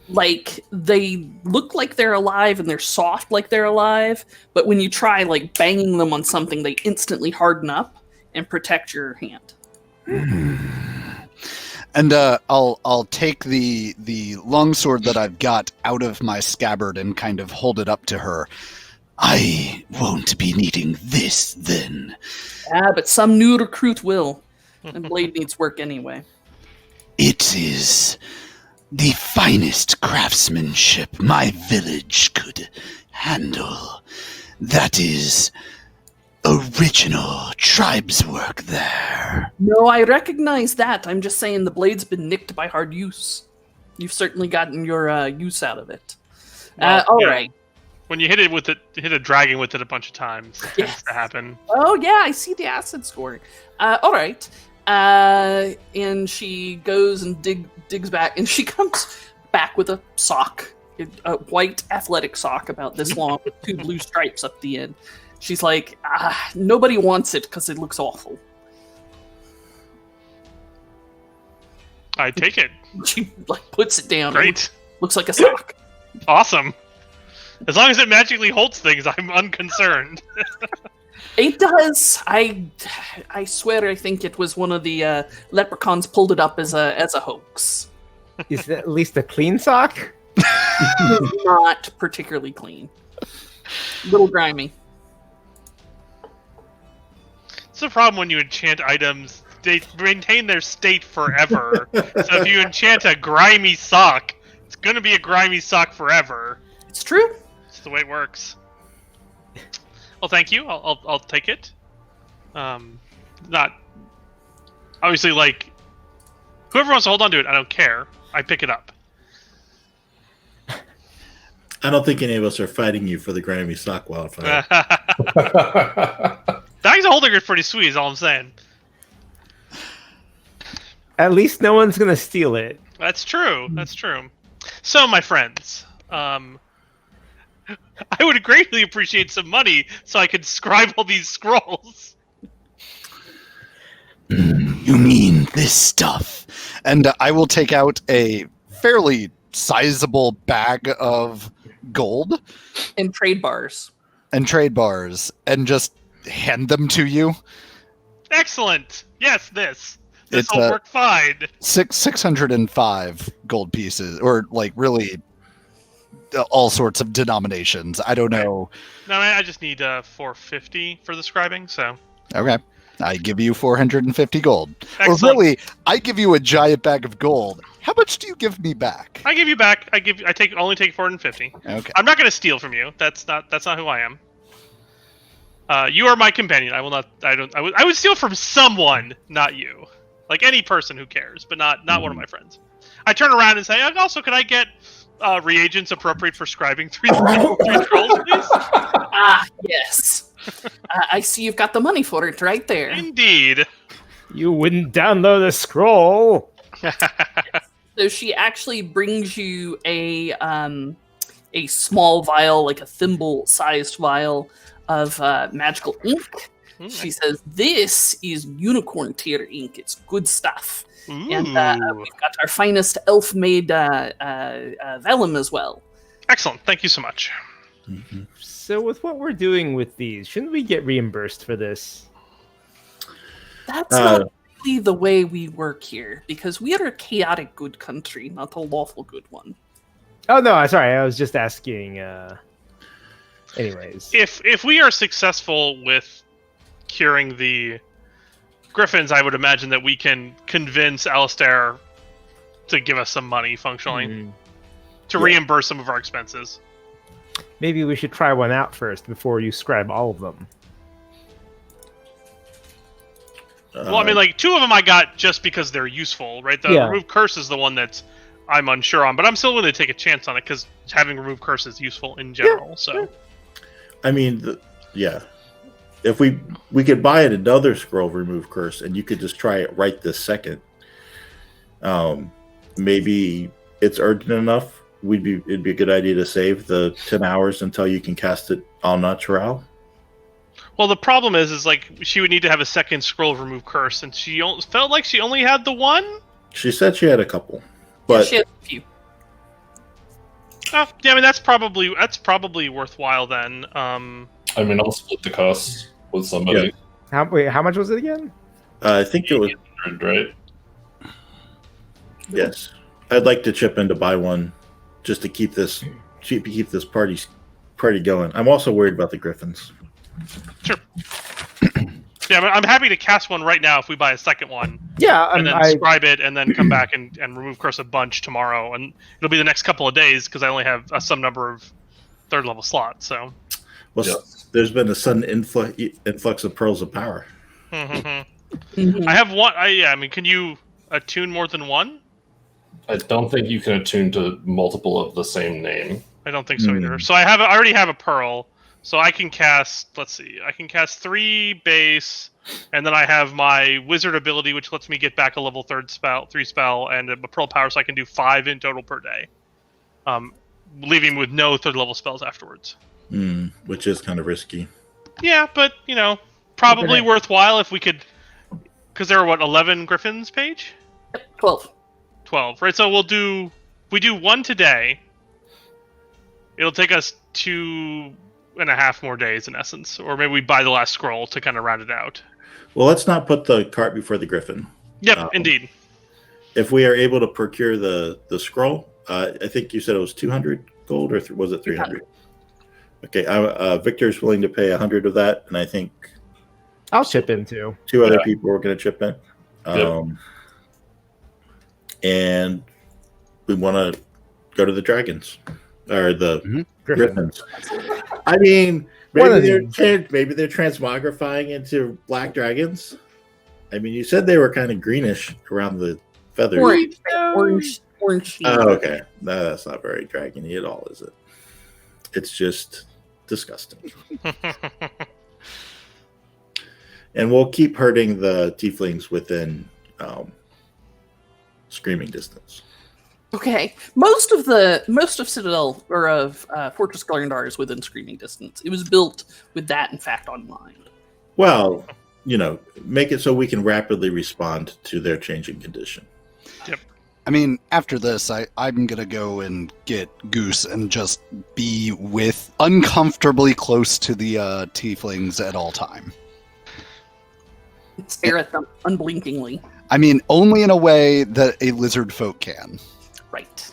they look like they're alive and they're soft like they're alive, but when you try banging them on something, they instantly harden up and protect your hand. And I'll take the longsword that I've got out of my scabbard and kind of hold it up to her. I won't be needing this then. But some new recruit will. And blade needs work anyway. It is the finest craftsmanship my village could handle. That is original tribes work there. No, I recognize that. I'm just saying the blade's been nicked by hard use. You've certainly gotten your use out of it. Well, All yeah. right. When you hit a dragon with it a bunch of times, it tends to happen. Oh yeah, I see the acid scoring. All right. And she goes and digs back, and she comes back with a sock, a white athletic sock about this long with 2 blue stripes up the end. She's like, nobody wants it because it looks awful. I take it. She like puts it down. Great. Looks like a sock. Awesome. As long as it magically holds things, I'm unconcerned. It does. I swear, I think it was one of the leprechauns pulled it up as a hoax. Is it at least a clean sock? Not particularly clean. Little grimy. It's the problem when you enchant items; they maintain their state forever. So if you enchant a grimy sock, it's gonna be a grimy sock forever. It's true. It's the way it works. Well, thank you. I'll take it. Not obviously like whoever wants to hold on to it. I don't care. I pick it up. I don't think any of us are fighting you for the grimy sock wildfire. Dying's holding is pretty sweet. Is all I'm saying. At least no one's gonna steal it. That's true. That's true. So, my friends, I would greatly appreciate some money so I could scribe all these scrolls. You mean this stuff? And I will take out a fairly sizable bag of gold And trade bars. and trade bars and just hand them to you. Excellent. Yes, this It's, will work fine. 605 gold pieces, or like really all sorts of denominations. I don't know. No, I just need 450 for the scribing. So Okay. I give you 450 gold. excellent. Or really, I give you a giant bag of gold. How much do you give me back? I give you back. I only take 450. Okay. I'm not going to steal from you. That's not who I am. You are my companion. I will not. I would steal from someone, not you. Like any person who cares, but not one of my friends. I turn around and say, also, could I get reagents appropriate for scribing three scrolls, please? Yes. I see you've got the money for it right there. Indeed. You wouldn't download a scroll. So she actually brings you a small vial, like a thimble-sized vial of magical ink. She says, "This is unicorn tear ink. It's good stuff." Ooh. And we've got our finest elf-made vellum as well. Excellent. Thank you so much. Mhm. So with what we're doing with these, shouldn't we get reimbursed for this? That's not really the way we work here, because we are a chaotic good country, not a lawful good one. Oh no, sorry, I was just asking. Anyways, If we are successful with curing the Griffins, I would imagine that we can convince Alistair to give us some money, functionally, to reimburse some of our expenses. maybe we should try one out first before you scribe all of them. Well, I mean, like, 2 of them I got just because they're useful, right? The remove curse is the one that I'm unsure on, but I'm still willing to take a chance on it because having remove curse is useful in general. So, I mean, if we could buy another scroll remove curse, and you could just try it right this second. Maybe it's urgent enough. It'd be a good idea to save the 10 hours until you can cast it en natural. well, the problem is like she would need to have a second scroll of remove curse, and she felt like she only had the one. She said she had a couple, but She has a few. Oh, yeah, I mean that's probably worthwhile then. I mean, I'll split the cost with somebody. Yeah. How much was it again? I think it was 100, right? yes. I'd like to chip in to buy one, just to keep this party going. I'm also worried about the Griffins. Sure. Yeah, I'm happy to cast one right now if we buy a second one. Yeah, And then scribe it, and then come back and remove curse a bunch tomorrow, and it'll be the next couple of days because I only have some number of 3rd level slots. So, Well, there's been a sudden influx of pearls of power. I have one. I mean, can you attune more than one? I don't think you can attune to multiple of the same name. I don't think so either. So I already have a pearl, so I can cast. Let's see, I can cast 3 base, and then I have my wizard ability, which lets me get back a level 3 spell, and a pearl power, so I can do 5 in total per day. Leaving with no 3rd level spells afterwards. Which is kind of risky. Yeah, but probably worthwhile if we could, because there are 11 Griffins, Paige? 12. 12, right? So we do 1 today. It'll take us 2.5 more days in essence, or maybe we buy the last scroll to kind of round it out. Well, let's not put the cart before the griffin. Yep, indeed. If we are able to procure the scroll, I think you said it was 200 gold, or was it 300? Okay, Victor's willing to pay 100 of that, and I think I'll chip in too. 2 other people are going to chip in. Yep. And we want to go to the dragons or the griffins. I mean, maybe they're transmogrifying into black dragons. I mean, you said they were kind of greenish around the feathers. Orange. Oh, okay. No, that's not very dragony at all, is it? It's just disgusting. And we'll keep herding the tieflings within screaming distance. Okay, most of Citadel or of Fortress Glarondar is within screaming distance. It was built with that in fact on mind. Well, make it so we can rapidly respond to their changing condition. Yep. I mean, after this, I'm going to go and get Goose and just be uncomfortably close to the tieflings at all time. Stare at them unblinkingly. I mean, only in a way that a lizard folk can. Right.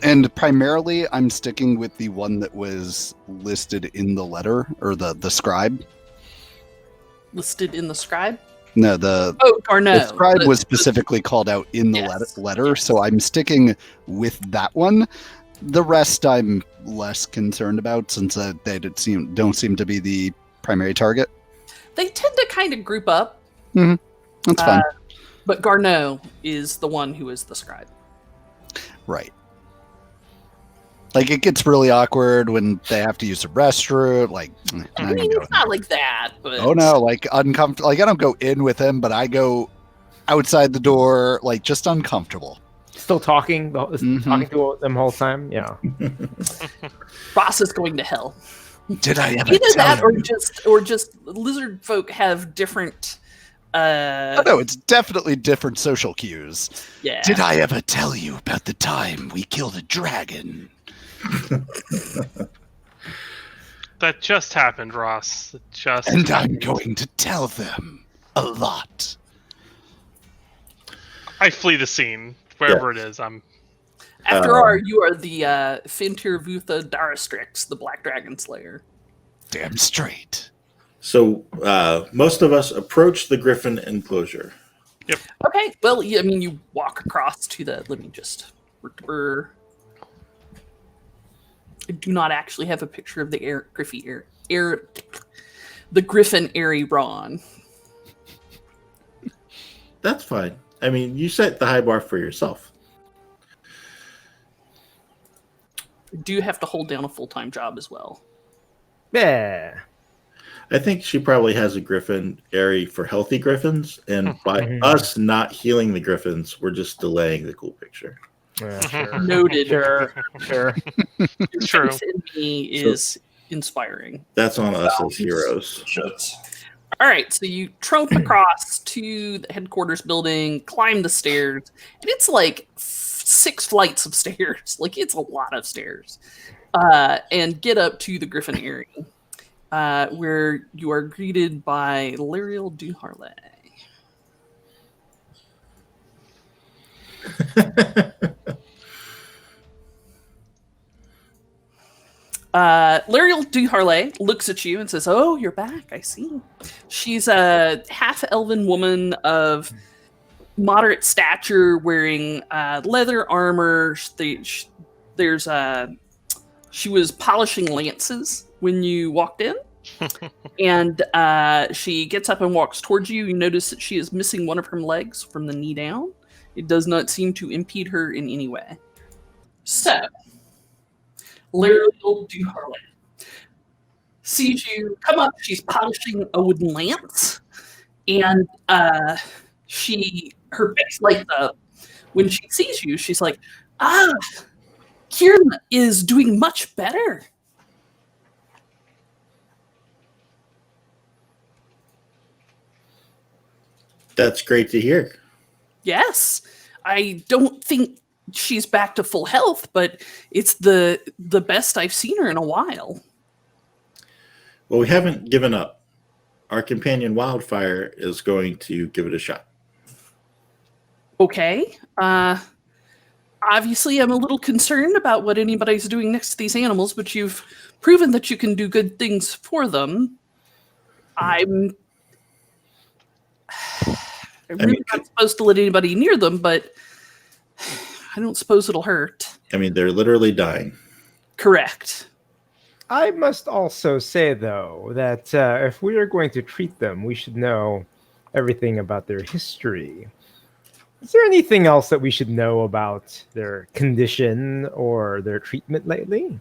And primarily, I'm sticking with the one that was listed in the letter, or the scribe. Listed in the scribe? No, Garneau. the scribe was specifically called out in the letter, so I'm sticking with that one. The rest I'm less concerned about, since they don't seem to be the primary target. They tend to kind of group up. Mm-hmm. That's fine. But Garneau is the one who is the scribe. Right. Like, it gets really awkward when they have to use the restroom. Like, I mean, it's not like that, but... Oh, no, like, uncomfortable. Like, I don't go in with him, but I go outside the door, like, just uncomfortable. Still talking to them whole time? Yeah. Ross is going to hell. Did I ever Either tell that, you? or just lizard folk have different... no, it's definitely different social cues. Yeah. Did I ever tell you about the time we killed a dragon? That just happened, Ross. And I'm going to tell them a lot. I flee the scene wherever it is. After all, you are the Fintir Vutha Darastrix, the Black Dragon Slayer. Damn straight. So most of us approach the Griffin enclosure. Yep. Okay. Well, I mean, you walk across to the. Let me just. I do not actually have a picture of the the Griffin Airy Ron. That's fine. I mean, you set the high bar for yourself. Do you have to hold down a full-time job as well? Yeah. I think she probably has a Griffin Airy for healthy Griffins, and by us not healing the Griffins, we're just delaying the cool picture. Sure. Noted. Sure. Your True. faith in me is inspiring. That's on us as heroes. All right, so you tromp across to the headquarters building, climb the stairs, and it's like 6 flights of stairs. Like, it's a lot of stairs. And get up to the Griffin Airy, where you are greeted by Lariel du Harlay. Lariel du Harlay looks at you and says, "Oh, you're back. I see." She's a half-elven woman of moderate stature, wearing leather armor. She was polishing lances when you walked in, and she gets up and walks towards you. You notice that she is missing one of her legs from the knee down. It does not seem to impede her in any way. So, Lariel Duharlan sees you come up. She's polishing a wooden lance, and her face lights up when she sees you. She's like, "Ah, Kieran is doing much better." That's great to hear. Yes, I don't think she's back to full health, but it's the best I've seen her in a while. Well, we haven't given up. Our companion Wildfire is going to give it a shot. Okay. Obviously, I'm a little concerned about what anybody's doing next to these animals, but you've proven that you can do good things for them. I'm really not supposed to let anybody near them, but I don't suppose it'll hurt. I mean, they're literally dying. Correct. I must also say, though, that if we are going to treat them, we should know everything about their history. Is there anything else that we should know about their condition or their treatment lately?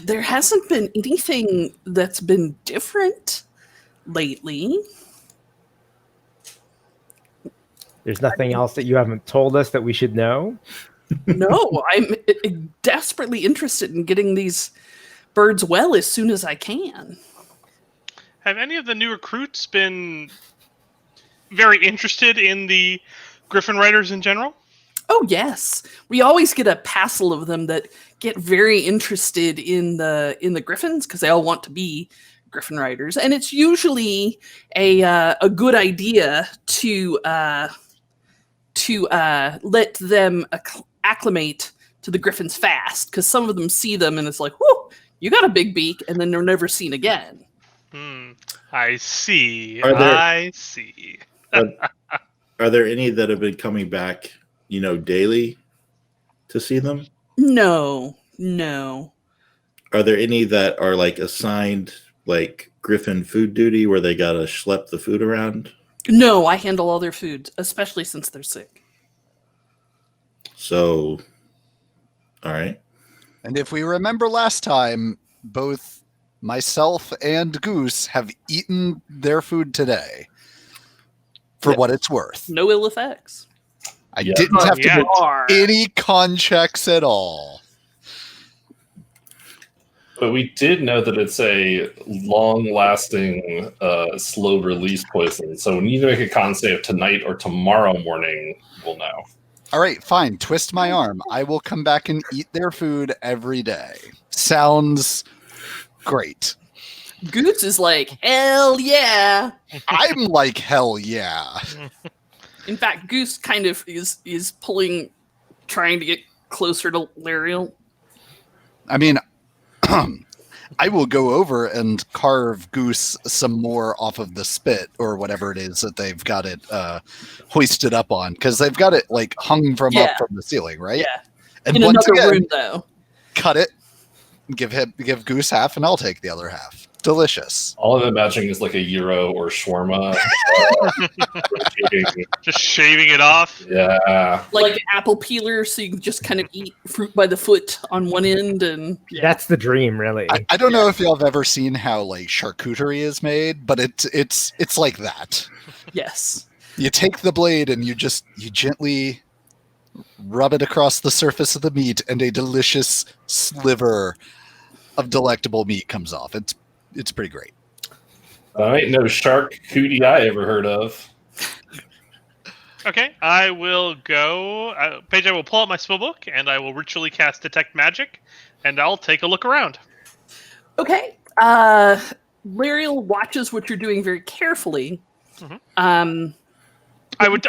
There hasn't been anything that's been different lately. There's nothing else that you haven't told us that we should know? No, I'm desperately interested in getting these birds well as soon as I can. Have any of the new recruits been very interested in the Griffin riders in general? Oh, yes. We always get a passel of them that get very interested in the Griffins because they all want to be Griffin riders. And it's usually a good idea to let them acclimate to the Griffins fast, because some of them see them and it's like, whoo, you got a big beak, and then they're never seen again. I see. Are there any that have been coming back, daily to see them? No. Are there any that are assigned Griffin food duty where they gotta schlep the food around? No, I handle all their food, especially since they're sick. So, all right. And if we remember last time, both myself and Goose have eaten their food today. For what it's worth. No ill effects. I didn't have to do any con checks at all. But we did know that it's a long-lasting, slow-release poison. So when you make a con save tonight or tomorrow morning, we'll know. All right, fine. Twist my arm. I will come back and eat their food every day. Sounds great. Goose is like, hell yeah. I'm like, hell yeah. In fact, Goose kind of is trying to get closer to Lariel. I mean, I will go over and carve Goose some more off of the spit or whatever it is that they've got it hoisted up on, because they've got it hung from up from the ceiling, right? Yeah. And in once another again, room, though. Cut it, give Goose half, and I'll take the other half. Delicious. All I'm imagining is like a gyro or shawarma. Just shaving it off. Yeah. Like an apple peeler, so you can just kind of eat fruit by the foot on one end. And That's the dream, really. I don't know if y'all have ever seen how charcuterie is made, but it's like that. Yes. You take the blade and you gently rub it across the surface of the meat, and a delicious sliver of delectable meat comes off. It's pretty great. Ain't no shark cootie I ever heard of. Okay, I will go. Paige, I will pull out my spellbook, and I will ritually cast Detect Magic, and I'll take a look around. Okay. Lariel watches what you're doing very carefully. Mm-hmm. I would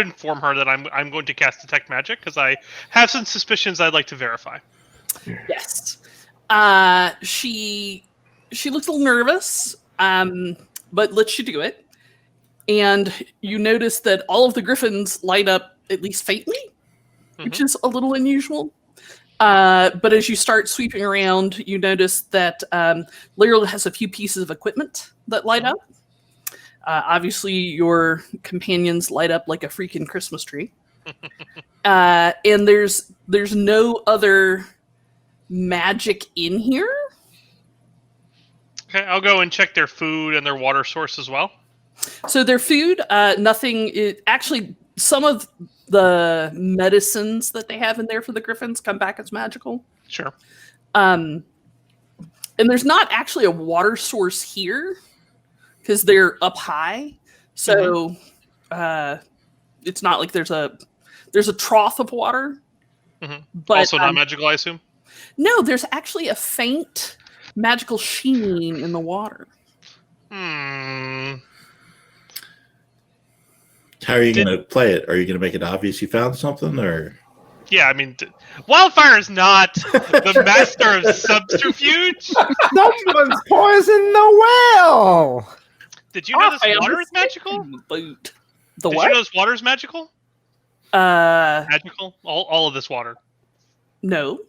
inform her that I'm going to cast Detect Magic, because I have some suspicions I'd like to verify. Yes. She looks a little nervous, but lets you do it. And you notice that all of the griffins light up at least faintly, which is a little unusual. But as you start sweeping around, you notice that Lariel has a few pieces of equipment that light up. Obviously, your companions light up like a freaking Christmas tree. And there's no other magic in here. Okay, I'll go and check their food and their water source as well. So their food, nothing. Actually, some of the medicines that they have in there for the Griffins come back as magical. Sure. And there's not actually a water source here because they're up high. So it's not like there's a trough of water. Mm-hmm. But also not magical, I assume? No, there's actually a faint magical sheen in the water. How are you going to play it? Are you going to make it obvious you found something, or? Yeah, I mean, Wildfire is not the master of subterfuge. Someone's poisoned the well. Did you know this water is magical? Boot. Did you know this water is magical? Magical? All of this water. No.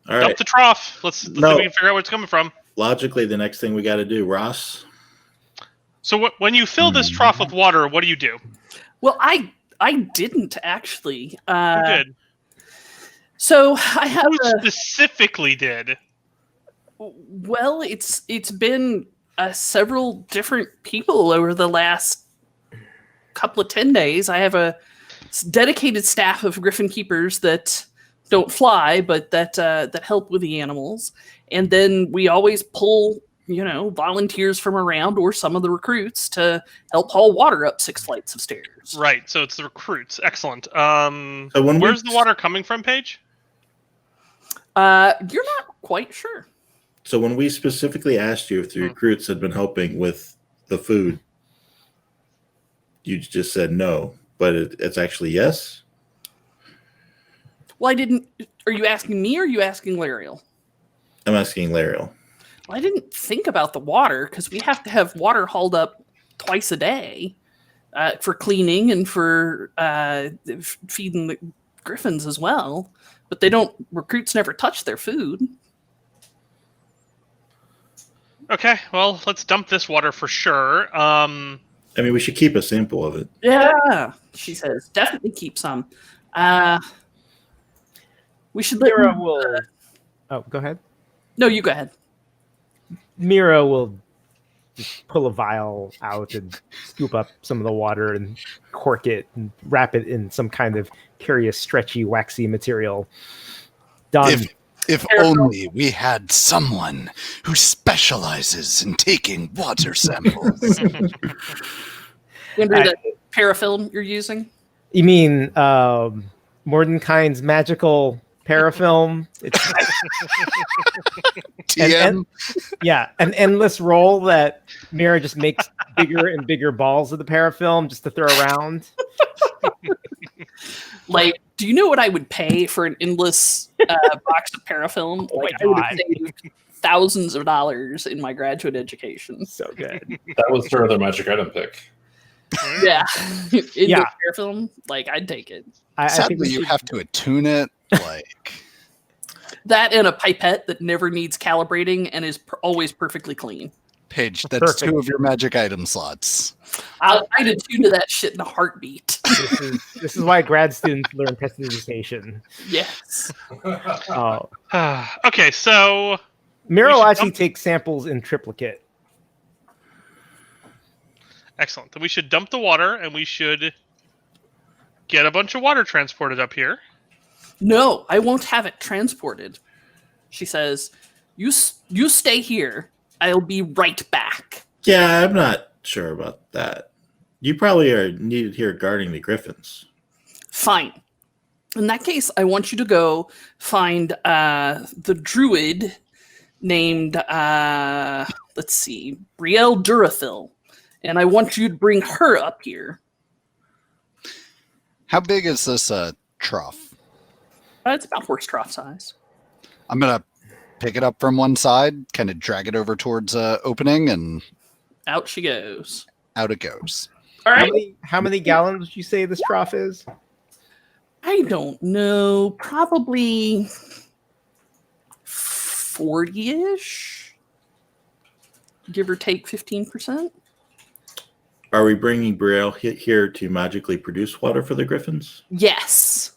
All Dump right. the trough. Let's see if we can figure out where it's coming from. Logically, the next thing we got to do, Ross. So when you fill this trough with water, what do you do? Well, I didn't actually. You did. So I have Who specifically did? Well, it's been several different people over the last couple of 10 days. I have a dedicated staff of Griffin keepers that don't fly, but that help with the animals. And then we always pull, volunteers from around or some of the recruits to help haul water up 6 flights of stairs. Right, so it's the recruits. Excellent. So where's the water coming from, Paige? You're not quite sure. So when we specifically asked you if the recruits had been helping with the food, you just said no, but it's actually yes? Well, I didn't. Are you asking me or are you asking Lariel? I'm asking Lariel. Well, I didn't think about the water because we have to have water hauled up twice a day for cleaning and for feeding the Griffins as well. But recruits never touch their food. Okay, well, let's dump this water for sure. I mean, we should keep a sample of it. Yeah, she says. Definitely keep some. We should let Mira will. Oh, go ahead. No, you go ahead. Mira will just pull a vial out and scoop up some of the water and cork it and wrap it in some kind of curious, stretchy, waxy material. Done. If only we had someone who specializes in taking water samples. Remember the parafilm you're using? You mean Mordenkainen's magical parafilm? It's TM? an endless roll that Mira just makes bigger and bigger balls of the parafilm just to throw around. Like, do you know what I would pay for an endless box of parafilm? Like, I would have saved thousands of dollars in my graduate education. So good. That was her other magic item pick. Yeah. Yeah. Parafilm, like, I'd take it. I think Sadly, you have to attune it. That and a pipette that never needs calibrating and is always perfectly clean. Paige, that's Perfect. 2 of your magic item slots. I'd attune to that shit in a heartbeat. This is why grad students learn prestidigitation. Yes. Okay, so Mira We will should actually dump- take samples in triplicate. excellent. Then we should dump the water and we should get a bunch of water transported up here. No, I won't have it transported. She says, you stay here. I'll be right back. Yeah, I'm not sure about that. You probably are needed here guarding the Griffins. Fine. In that case, I want you to go find the druid named, let's see, Brielle Durathil. And I want you to bring her up here. How big is this trough? It's about horse trough size. I'm going to pick it up from one side, kind of drag it over towards opening, and Out she goes. out it goes. All right. How many gallons would you say this trough is? I don't know. Probably 40-ish. give or take 15%. Are we bringing Brielle here to magically produce water for the griffins? Yes.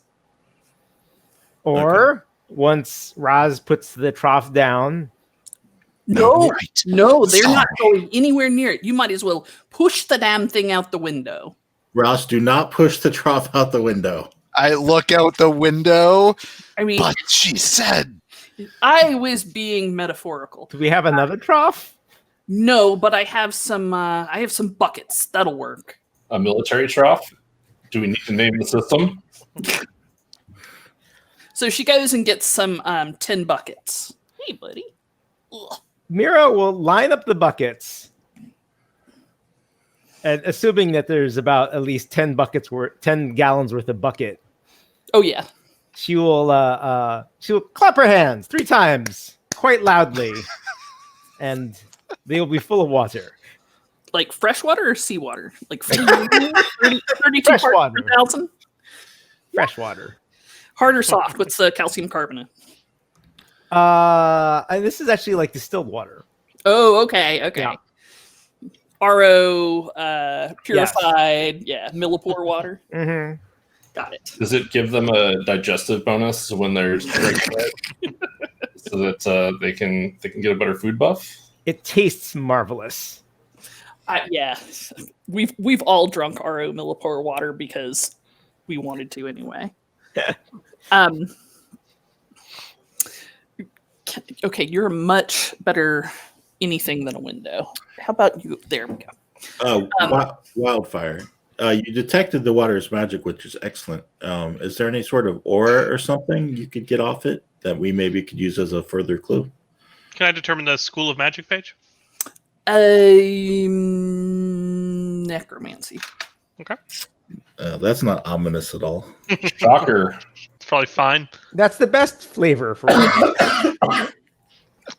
Or once Raz puts the trough down. No, right. no, they're Sorry. not going anywhere near it. You might as well push the damn thing out the window. Ross, do not push the trough out the window. I look out the window, I mean, but she said, I was being metaphorical. Do we have another trough? No, but I have some buckets. That'll work. A military trough? Do we need to name the system? So she goes and gets some 10 buckets. Hey, buddy. Ugh. Mira will line up the buckets, and assuming that there's about at least 10 gallons worth of bucket, Oh yeah. she will clap her hands 3 times quite loudly, and they will be full of water. Like fresh water or seawater? Like 32 Fresh parts water. per thousand? Fresh water. Hard or soft? What's the calcium carbonate? And this is actually like distilled water. Oh, okay. Yeah. RO, purified, millipore water. Mm-hmm. Got it. Does it give them a digestive bonus when they're drinking it, so that they can get a better food buff? It tastes marvelous. Yeah, we've all drunk RO millipore water because we wanted to anyway. Okay, you're a much better anything than a window. How about you? There we go. Wildfire. You detected the water's magic, which is excellent. Is there any sort of aura or something you could get off it that we maybe could use as a further clue? Can I determine the School of Magic page? Necromancy. Okay. That's not ominous at all. Shocker. It's probably fine. That's the best flavor for it.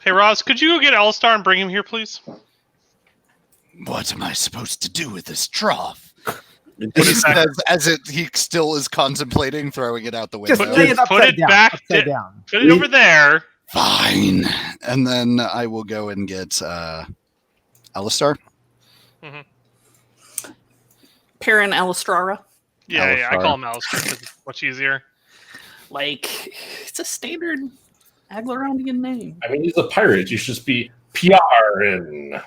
Hey, Roz, could you go get Alistar and bring him here, please? what am I supposed to do with this trough? Put it back. He still is contemplating throwing it out the window. Just lay it Put upside it down. back Upside to- down. Put it over there. Fine. And then I will go and get Alistar. Perrin Alistrara. Yeah, I Alistar. call him Alistar because it's much easier. Like, it's a standard Aglarondian name. I mean, he's a pirate. You should just be Piarin.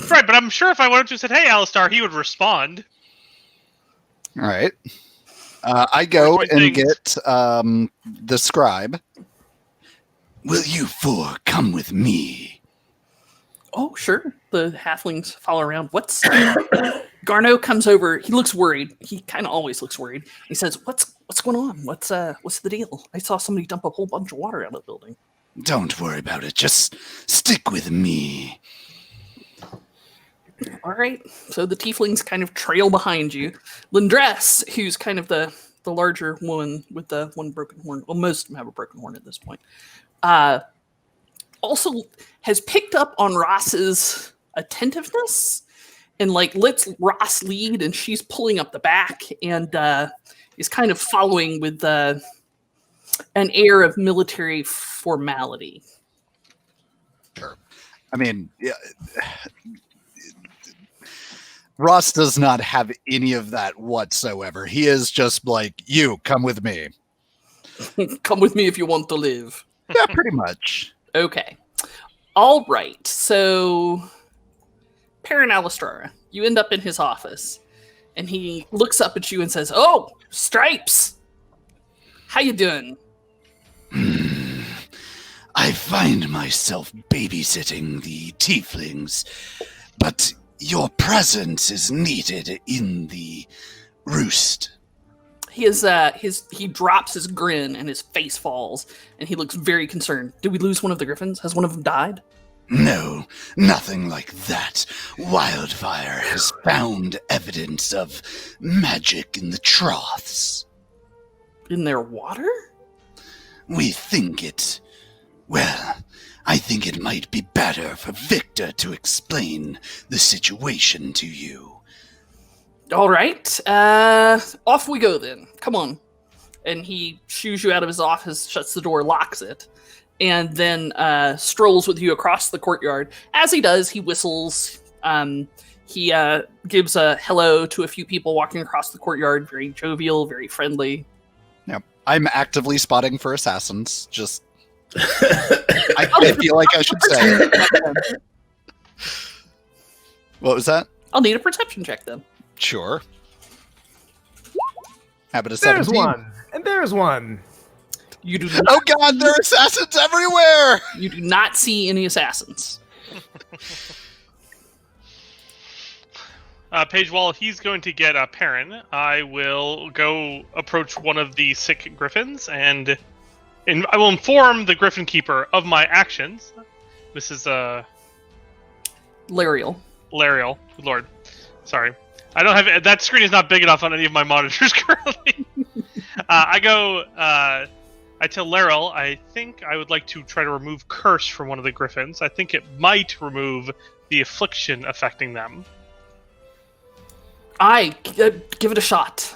Right, but I'm sure if I went up to him and said, "Hey, Alistar," he would respond. All right. I go Which and thing? get the scribe. Will you four come with me? Oh, sure. The halflings follow around. What's Garno comes over. He looks worried. He kind of always looks worried. He says, "What's going on? What's the deal? I saw somebody dump a whole bunch of water out of the building." Don't worry about it. Just stick with me. All right. So the tieflings kind of trail behind you. Lindress, who's kind of the larger woman with the one broken horn. Well, most of them have a broken horn at this point. Also has picked up on Ross's attentiveness and like lets Ross lead, and she's pulling up the back and is kind of following with an air of military formality. Sure. I mean, yeah, Ross does not have any of that whatsoever. He is just like, you, come with me. Come with me if you want to live. Yeah, pretty much. Okay. All right. So, Perrin Alistrara, you end up in his office, and he looks up at you and says, "Oh, Stripes! How you doing?" I find myself babysitting the tieflings, but your presence is needed in the roost. He drops his grin and his face falls, and he looks very concerned. Did we lose one of the griffins? Has one of them died? No, nothing like that. Wildfire has found evidence of magic in the troughs. In their water? We think it... Well, I think it might be better for Victor to explain the situation to you. All right. Off we go then. Come on. And he shoos you out of his office, shuts the door, locks it. and then strolls with you across the courtyard. As he does, he whistles. He gives a hello to a few people walking across the courtyard. Very jovial, very friendly. Yeah, I'm actively spotting for assassins. Just, I feel like I should say. What was that? I'll need a perception check then. Sure. Habit of There's 17. one, and there's one. You do not, Oh god, there are assassins everywhere! you do not see any assassins. Paige, while he's going to get a Perrin, I will go approach one of the sick griffins, and I will inform the Griffin Keeper of my actions. Mrs. Lariel. Lariel. Good Lord. Sorry. I don't have... That screen is not big enough on any of my monitors currently. I tell Lariel, I think I would like to try to remove Curse from one of the griffins. I think it might remove the affliction affecting them. Give it a shot.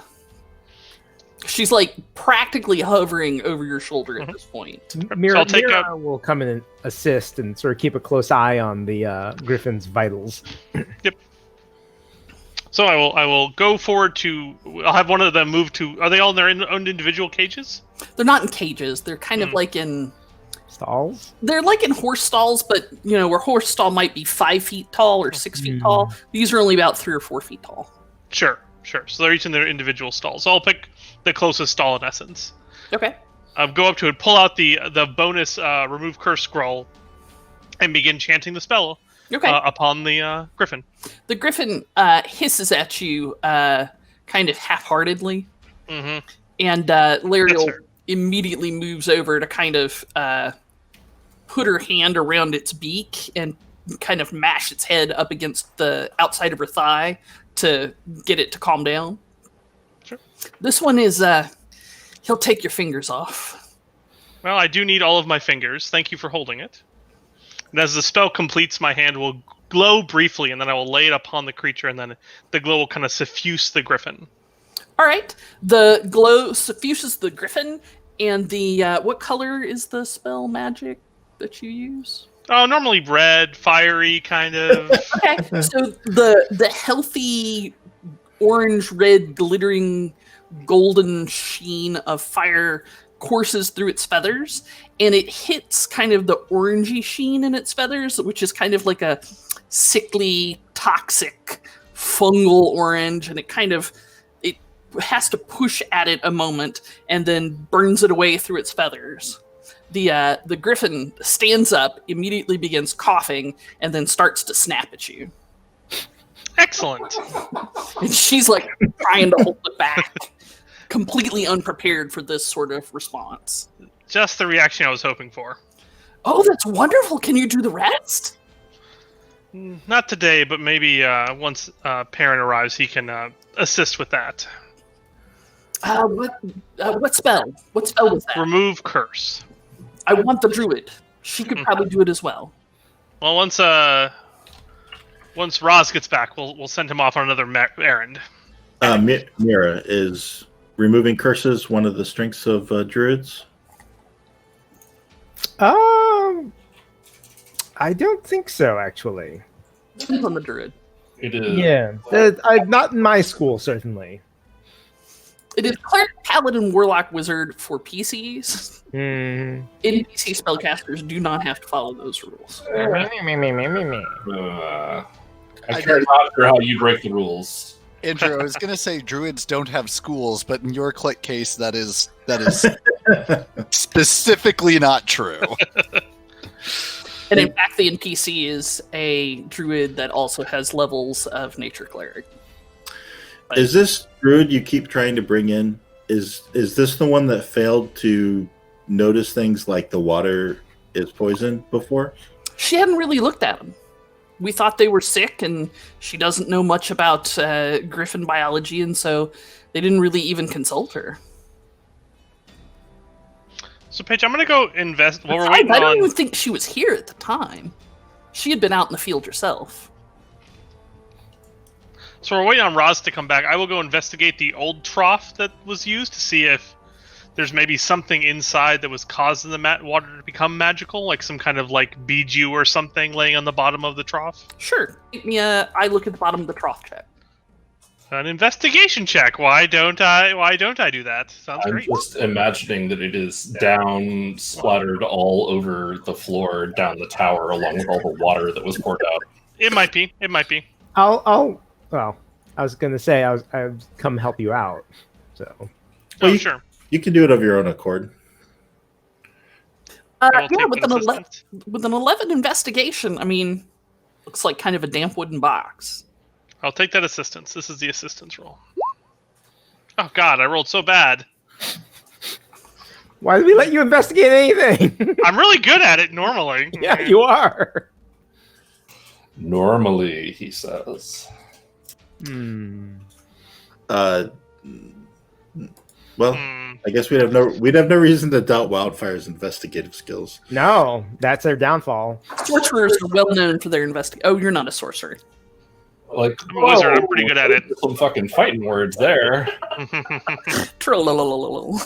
She's like practically hovering over your shoulder at this point. Mira, I'll take Mira will come in and assist and sort of keep a close eye on the griffin's vitals. Yep. So I will go forward to... I'll have one of them move to... Are they all in their own individual cages? They're not in cages. They're kind of like in... Stalls? They're like in horse stalls, but, where horse stall might be 5 feet tall or 6 feet tall. These are only about 3 or 4 feet tall. Sure. So they're each in their individual stalls. So I'll pick the closest stall in essence. Okay. Go up to it, pull out the bonus remove curse scroll, and begin chanting the spell upon the griffin. The griffin hisses at you kind of half-heartedly. Mm-hmm. And Lariel immediately moves over to kind of put her hand around its beak and kind of mash its head up against the outside of her thigh to get it to calm down. Sure. This one is, he'll take your fingers off. Well, I do need all of my fingers. Thank you for holding it. And as the spell completes, my hand will glow briefly, and then I will lay it upon the creature, and then the glow will kind of suffuse the griffin. All right. The glow suffuses the griffin, and the, what color is the spell magic that you use? Oh, normally red, fiery, kind of. Okay, so the healthy orange-red glittering golden sheen of fire courses through its feathers, and it hits kind of the orangey sheen in its feathers, which is kind of like a sickly, toxic, fungal orange, and it has to push at it a moment and then burns it away through its feathers. The griffin stands up, immediately begins coughing, and then starts to snap at you. Excellent. And she's like trying to hold it back, completely unprepared for this sort of response. Just the reaction I was hoping for. Oh, that's wonderful. Can you do the rest? Not today, but maybe once Perrin arrives, he can assist with that. What spell? What spell was that? Remove curse. I want the druid. She could probably do it as well. Well, once Roz gets back, we'll send him off on another errand. Mira, is removing curses one of the strengths of druids? I don't think so, actually. Depends on the druid. It is. Yeah, not in my school, certainly. It is cleric, paladin, warlock, wizard for PCs. NPC spellcasters do not have to follow those rules. I'm not sure how you break the rules. Andrew, I was going to say druids don't have schools, but in your click case, that is specifically not true. And in fact, the NPC is a druid that also has levels of nature cleric. But Is this druid you keep trying to bring in? Is this the one that failed to notice things like the water is poison before? she hadn't really looked at them. We thought they were sick, and she doesn't know much about griffin biology, and so they didn't really even consult her. So, Paige, I'm going to go invest while we're I waiting don't on... even think she was here at the time. She had been out in the field herself. So we're waiting on Roz to come back. I will go investigate the old trough that was used to see if there's maybe something inside that was causing the water to become magical, like some kind of like bijou or something laying on the bottom of the trough? Sure. Give me I look at the bottom of the trough check. An investigation check. Why don't I do that? Sounds I'm great. just imagining that it is down, splattered all over the floor, down the tower, along with all the water that was poured out. It might be. It might be. Well, I was gonna say I'd come help you out. So. Well, Sure. You can do it of your own accord. I will Yeah, take with an 11 investigation, I mean, looks like kind of a damp wooden box. I'll take that assistance. This is the assistance roll. Oh God, I rolled so bad. Why did we let you investigate anything? I'm really good at it normally. Yeah, you are. Normally, he says. Well, I guess we'd have no reason to doubt Wildfire's investigative skills. No, that's their downfall. Sorcerers are well known for their Oh, you're not a sorcerer. Like, I'm a wizard. I'm pretty good at it. Some fucking fighting words there. Trollolololol.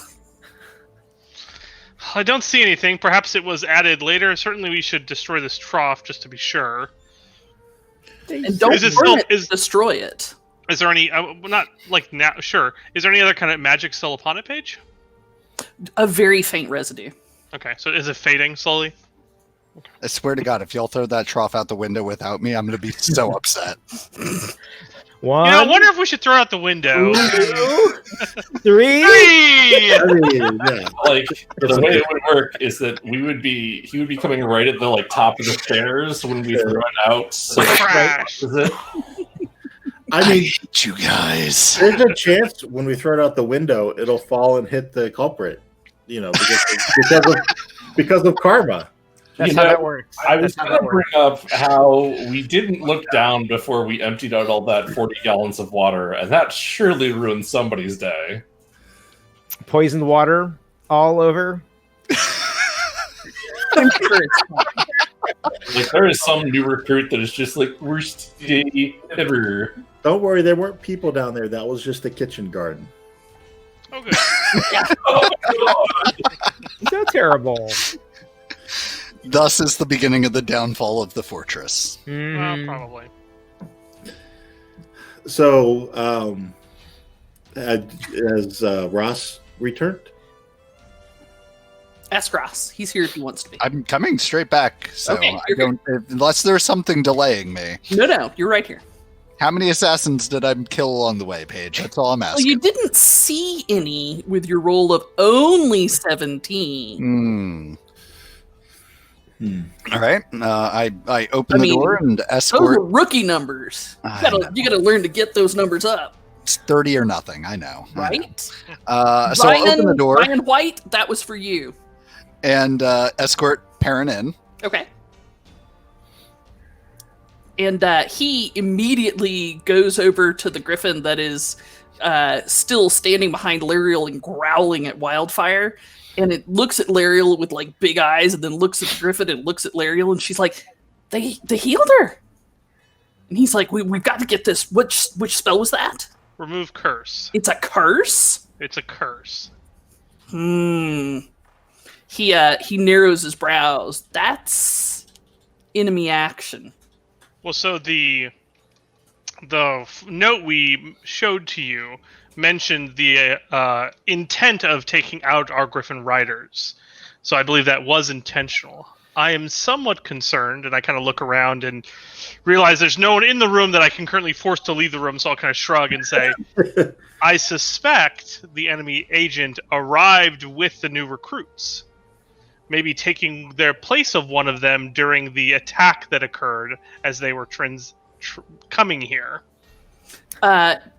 I don't see anything. Perhaps it was added later. Certainly, we should destroy this trough just to be sure. And don't destroy it. Is there any? Not like now. Sure. Is there any other kind of magic still upon it, Paige? A very faint residue. Okay, so is it fading slowly? I swear to God, if y'all throw that trough out the window without me, I'm going to be so upset. One. I wonder if we should throw out the window. 3. Three! I mean, yeah. Like, the way it would work is that he would be coming right at the top of the stairs when we throw it out. So Crash. is it? I mean, hate you guys. there's a chance when we throw it out the window, it'll fall and hit the culprit. Because of karma. That's how that works. I was going to bring up how we didn't look down before we emptied out all that 40 gallons of water, and that surely ruined somebody's day. Poisoned water all over. I'm sure it's fine. Like, there is some new recruit that is just like, worst day ever. Don't worry, there weren't people down there. That was just a kitchen garden. Oh, good. Oh, God. So terrible. Thus is the beginning of the downfall of the fortress. Probably. So, has Ross returned? Ask Ross. He's here if he wants to be. I'm coming straight back, so Okay, I don't. Unless there's something delaying me. No, you're right here. How many assassins did I kill along the way, Paige? That's all I'm Well, asking. you didn't see any with your roll of only 17. All right. I open the door and Those escort. are rookie numbers. You gotta learn to get those numbers up, It's 30 or nothing. I know. right? So I open the door Ryan White, that was for you. and escort Perrin in. Okay. And he immediately goes over to the Griffin that is still standing behind Lariel and growling at Wildfire. And it looks at Lariel with like big eyes, and then looks at the Griffin and looks at Lariel, and she's like, "They healed her." And he's like, "We've got to get this. Which spell was that? Remove curse. It's a curse." It's a curse. He narrows his brows. That's enemy action. Well, so the note we showed to you mentioned the intent of taking out our Griffin riders. So I believe that was intentional. I am somewhat concerned, and I kind of look around and realize there's no one in the room that I can currently force to leave the room, so I'll kind of shrug and say, I suspect the enemy agent arrived with the new recruits, maybe taking their place of one of them during the attack that occurred as they were coming here.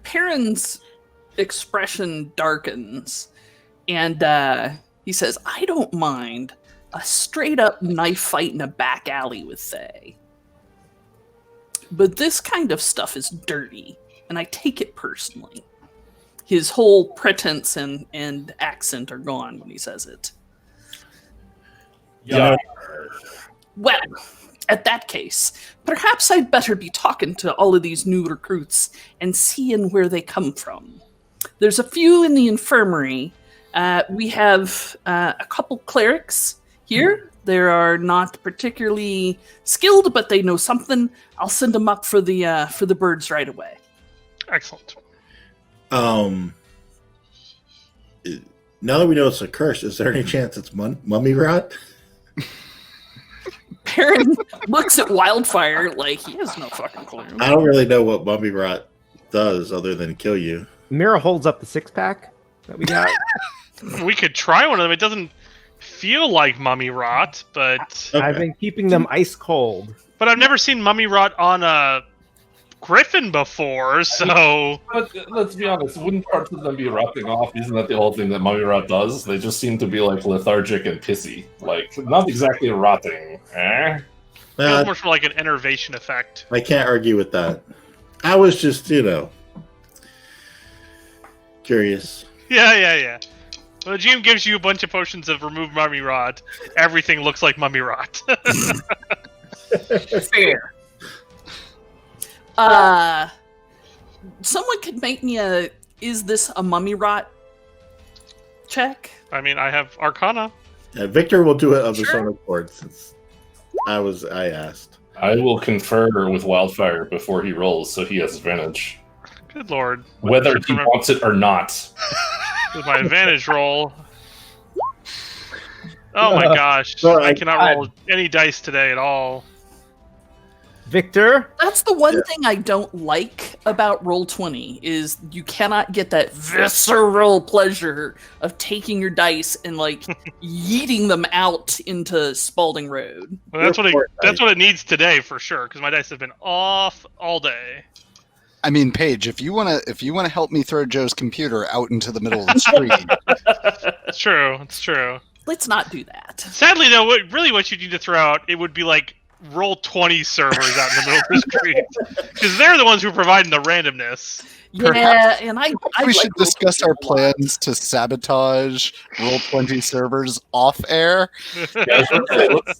Perrin's expression darkens, and he says, "I don't mind a straight-up knife fight in a back alley with Thay. But this kind of stuff is dirty, and I take it personally." His whole pretense and accent are gone when he says it. Yeah. Well, at that case, perhaps I'd better be talking to all of these new recruits and seeing where they come from. There's a few in the infirmary, We have a couple clerics here. They are not particularly skilled, but they know something. I'll send them up for the birds right away. Excellent. Now that we know it's a curse, is there any chance it's mummy rot? Perrin looks at Wildfire like he has no fucking clue. I don't really know what mummy rot does other than kill you. Mira holds up the 6-pack that we got. We could try one of them. It doesn't feel like mummy rot, but Okay. I've been keeping them ice cold. but I've never seen mummy rot on a Griffin before, so But let's be honest, wouldn't parts of them be rotting off? Isn't that the whole thing that mummy rot does? They just seem to be like lethargic and pissy. Like, not exactly rotting. it Uh, feels more like an enervation effect. I can't argue with that. I was just, curious. Yeah. When the GM gives you a bunch of potions of remove mummy rot, everything looks like mummy rot. Fair. Someone could make me is this a mummy rot check? I mean, I have Arcana. Victor will do it of his Sure. own accord since I asked. I will confer with Wildfire before he rolls, so he has advantage. Good lord. Whether he wants it or not. With my advantage roll. Oh my gosh. Well, I cannot roll any dice today at all. Victor, That's the one thing I don't like about Roll20 is you cannot get that visceral pleasure of taking your dice and like yeeting them out into Spalding Road. Well, that's what it needs today for sure, because my dice have been off all day. I mean, Paige, if you wanna help me throw Joe's computer out into the middle of the street, It's true. It's true. Let's not do that. Sadly, though, what you need to throw out, it would be like Roll20 servers out in the middle of the street, because they're the ones who are providing the randomness. Yeah, and I we should like discuss Roll20 our a lot. plans to sabotage Roll20 servers off air. Guys,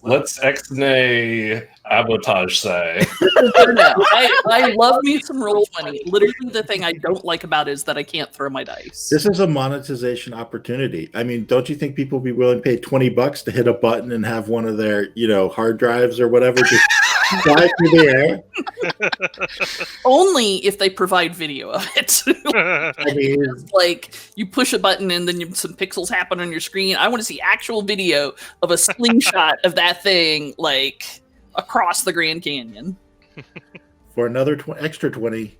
let's ex-nay sabotage say. No, I love me some Roll20. Literally, the thing I don't like about it is that I can't throw my dice. This is a monetization opportunity. I mean, don't you think people would be willing to pay $20 to hit a button and have one of their, hard drives or whatever just fly through the air? Only if they provide video of it. I mean, Like you push a button and then some pixels happen on your screen. I want to see actual video of a slingshot of that thing like across the Grand Canyon. for another extra 20,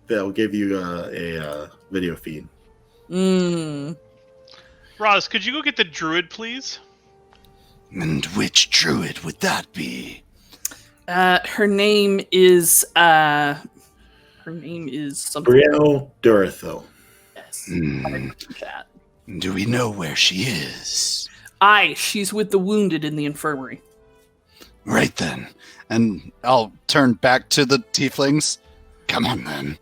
they'll give you a video feed. Roz, could you go get the druid, please? And which druid would that be? Her name is something. Brielle Doratho. Yes. Hmm. Chat. Do we know where she is? Aye, she's with the wounded in the infirmary. Right then. And I'll turn back to the tieflings. Come on then.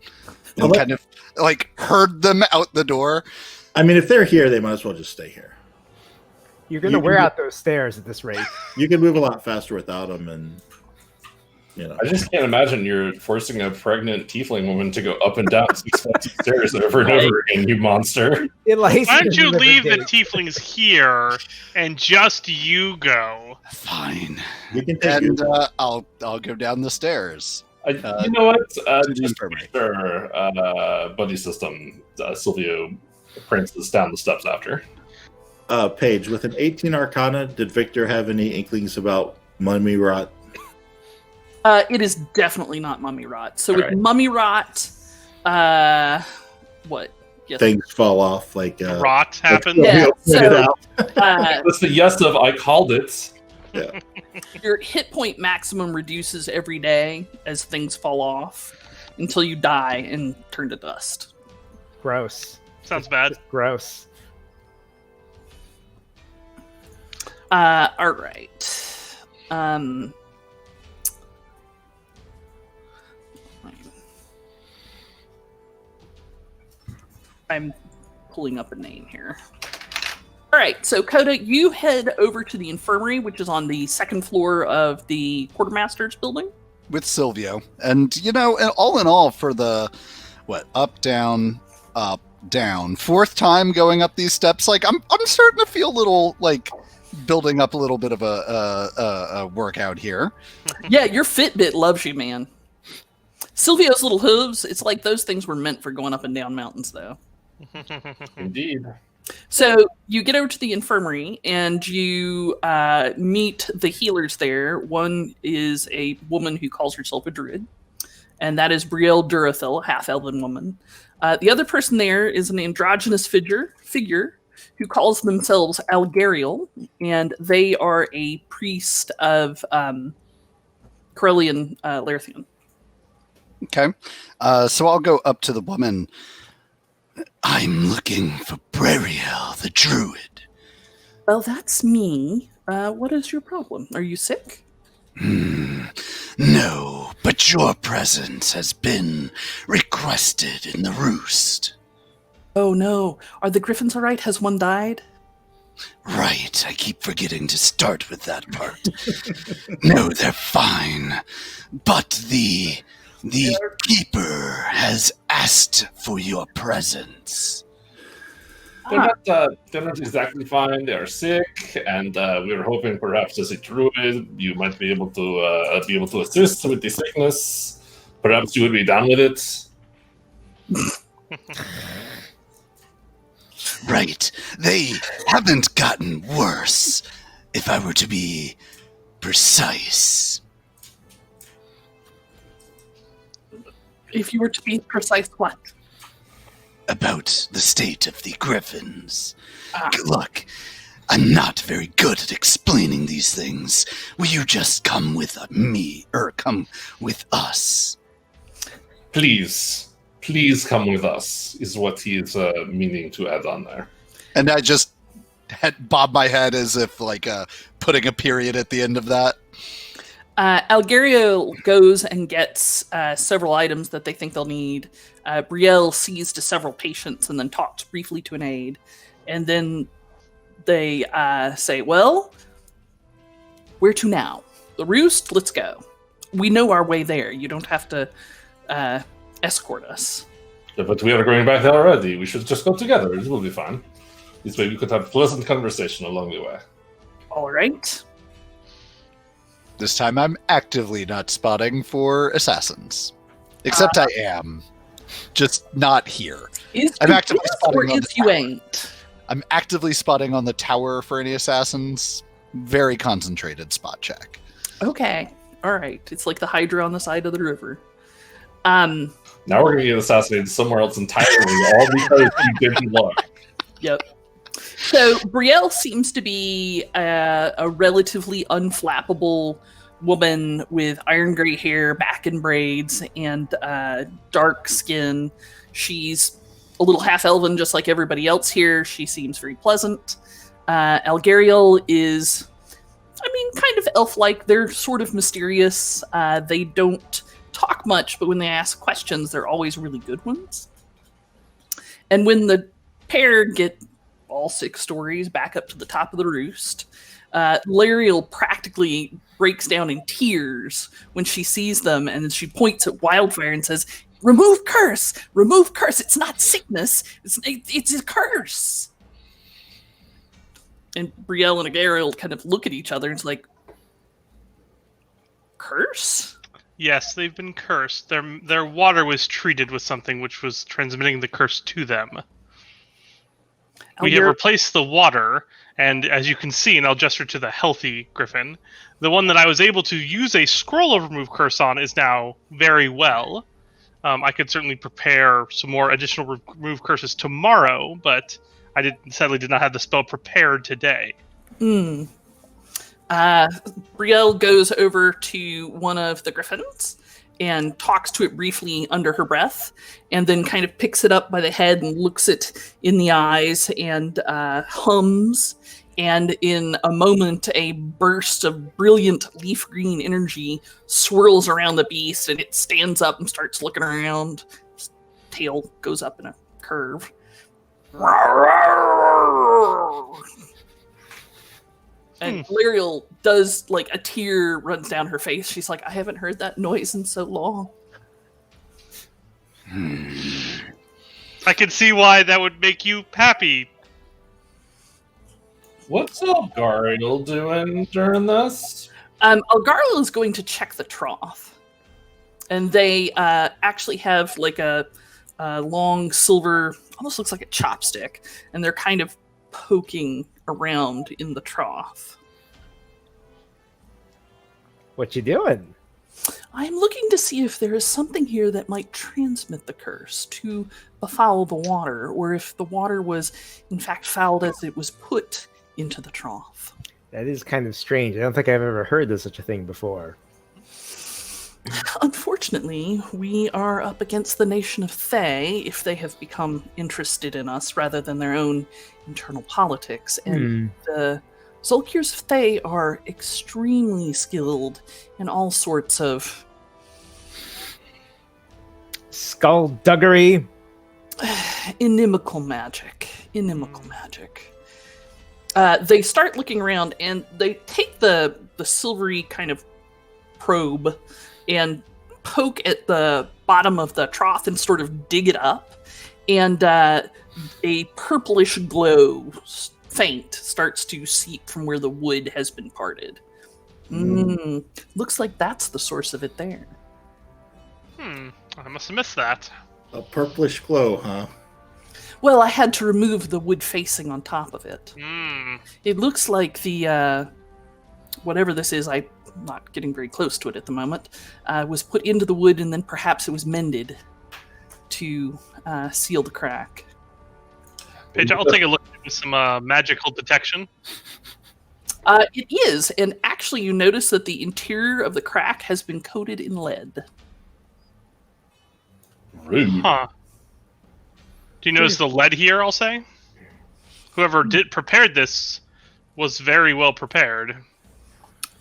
And kind of herd them out the door. I mean, if they're here, they might as well just stay here. you're going to You wear can- out those stairs at this rate. You can move a lot faster without them, and I just can't imagine you're forcing a pregnant tiefling woman to go up and down 6 flights of stairs over and over again, you monster. Why don't you leave the tieflings here and just you go? Fine. you can take And your- I'll go down the stairs. You know what? to the Just infirmary. sure, buddy system, Silvio prances down the steps after. Paige, with an 18 Arcana, did Victor have any inklings about mummy rot? It is definitely not mummy rot. So All with right. mummy rot, what? Yes. Things fall off like Rot happens. Yeah, Silvio pointed so- out. That's the yes of I called it. Your hit point maximum reduces every day as things fall off until you die and turn to dust. Gross. Sounds bad. Gross. All right. I'm pulling up a name here. All right, so Coda, you head over to the infirmary, which is on the second floor of the quartermaster's building. With Silvio. And, all in all, for the, up, down, up, down. Fourth time going up these steps. Like I'm starting to feel a little like building up a little bit of a workout here. Yeah, your Fitbit loves you, man. Silvio's little hooves, it's like those things were meant for going up and down mountains, though. Indeed. So you get over to the infirmary, and you meet the healers there. One is a woman who calls herself a druid, and that is Brielle Durathil, a half-elven woman. The other person there is an androgynous figure who calls themselves Algariel, and they are a priest of Corellian Laerthian. Okay. So I'll go up to the woman. I'm looking for Brielle, the druid. Well, that's me. What is your problem? Are you sick? No, but your presence has been requested in the roost. Oh no. Are the Griffins all right? Has one died? Right, I keep forgetting to start with that part. No, they're fine. But the keeper has asked for your presence. They're not exactly fine. They are sick, and we were hoping perhaps as a druid you might be able to assist with the sickness. Perhaps you would be down with it. Right, they haven't gotten worse, if I were to be precise. If you were to be precise, what? About the state of the Griffins. Look, I'm not very good at explaining these things. Will you just come with me, or come with us? Please come with us, is what he is meaning to add on there. And I just bob my head as if like putting a period at the end of that. Algario goes and gets several items that they think they'll need. Brielle sees to several patients and then talks briefly to an aide. And then they say, well, where to now? The roost? Let's go. We know our way there. You don't have to escort us. Yeah, but we are going back there already. We should just go together. It will be fine. This way we could have pleasant conversation along the way. All right. This time I'm actively not spotting for assassins. Except I am. Just not here. I'm actively spotting on the you tower. ain't. I'm actively spotting on the tower for any assassins. Very concentrated spot check. Okay. All right. It's like the Hydra on the side of the river. Now we're going to get assassinated somewhere else entirely, all because you didn't look. Yep. So Brielle seems to be a relatively unflappable woman with iron gray hair, back in braids, and dark skin. She's a little half-elven, just like everybody else here. She seems very pleasant. Algariel is, kind of elf-like. They're sort of mysterious. They don't talk much, but when they ask questions, they're always really good ones. And when the pair get all 6 stories back up to the top of the roost, Lariel practically breaks down in tears when she sees them, and then she points at Wildfire and says, remove curse! Remove curse! It's not sickness! It's a curse! And Brielle and Agariel kind of look at each other and it's like, curse? Yes, they've been cursed. Their water was treated with something which was transmitting the curse to them. We have replaced the water, and as you can see, and I'll gesture to the healthy Griffin, the one that I was able to use a scroll of remove curse on is now very well. I could certainly prepare some more additional remove curses tomorrow, but I sadly did not have the spell prepared today. Brielle goes over to one of the Griffins and talks to it briefly under her breath, and then kind of picks it up by the head and looks it in the eyes and hums. And in a moment, a burst of brilliant leaf green energy swirls around the beast, and it stands up and starts looking around. Its tail goes up in a curve. And Lariel does, like, a tear runs down her face. She's like, I haven't heard that noise in so long. I can see why that would make you happy. What's Elgariel doing during this? Elgariel is going to check the trough. And they actually have like a long silver, almost looks like a chopstick, and they're kind of poking around in the trough. What you doing? I'm looking to see if there is something here that might transmit the curse to befoul the water, or if the water was in fact fouled as it was put into the trough. That is kind of strange. I don't think I've ever heard of such a thing before. Unfortunately, we are up against the nation of Thay if they have become interested in us rather than their own internal politics. And the Zulkirs of Thay are extremely skilled in all sorts of skullduggery. Inimical magic. They start looking around and they take the silvery kind of probe and poke at the bottom of the trough and sort of dig it up. And a purplish glow, faint, starts to seep from where the wood has been parted. Looks like that's the source of it there. I must have missed that. A purplish glow, huh? Well, I had to remove the wood facing on top of it. It looks like the, whatever this is, I'm not getting very close to it at the moment, was put into the wood and then perhaps it was mended to seal the crack. Paige, I'll take a look at some magical detection. It is, and actually you notice that the interior of the crack has been coated in lead. Rude. Huh. Do you notice the lead here, I'll say? Whoever prepared this was very well prepared.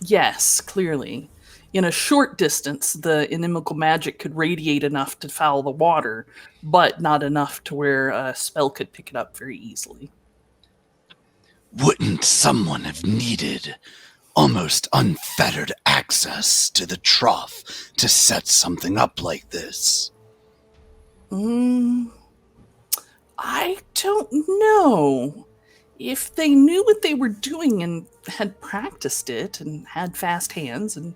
Yes, clearly. In a short distance, the inimical magic could radiate enough to foul the water, but not enough to where a spell could pick it up very easily. Wouldn't someone have needed almost unfettered access to the trough to set something up like this? I don't know. If they knew what they were doing and had practiced it and had fast hands and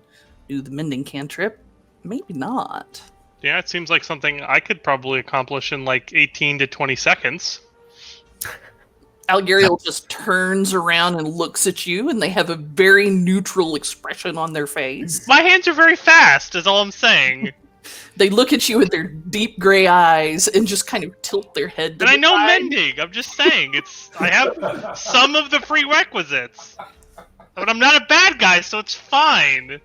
knew the mending cantrip, maybe not. Yeah, it seems like something I could probably accomplish in like 18 to 20 seconds. Algariel just turns around and looks at you, and they have a very neutral expression on their face. My hands are very fast, is all I'm saying. They look at you with their deep gray eyes and just kind of tilt their head to And the I know side. mending. I'm just saying, I have some of the prerequisites. But I'm not a bad guy, so it's fine.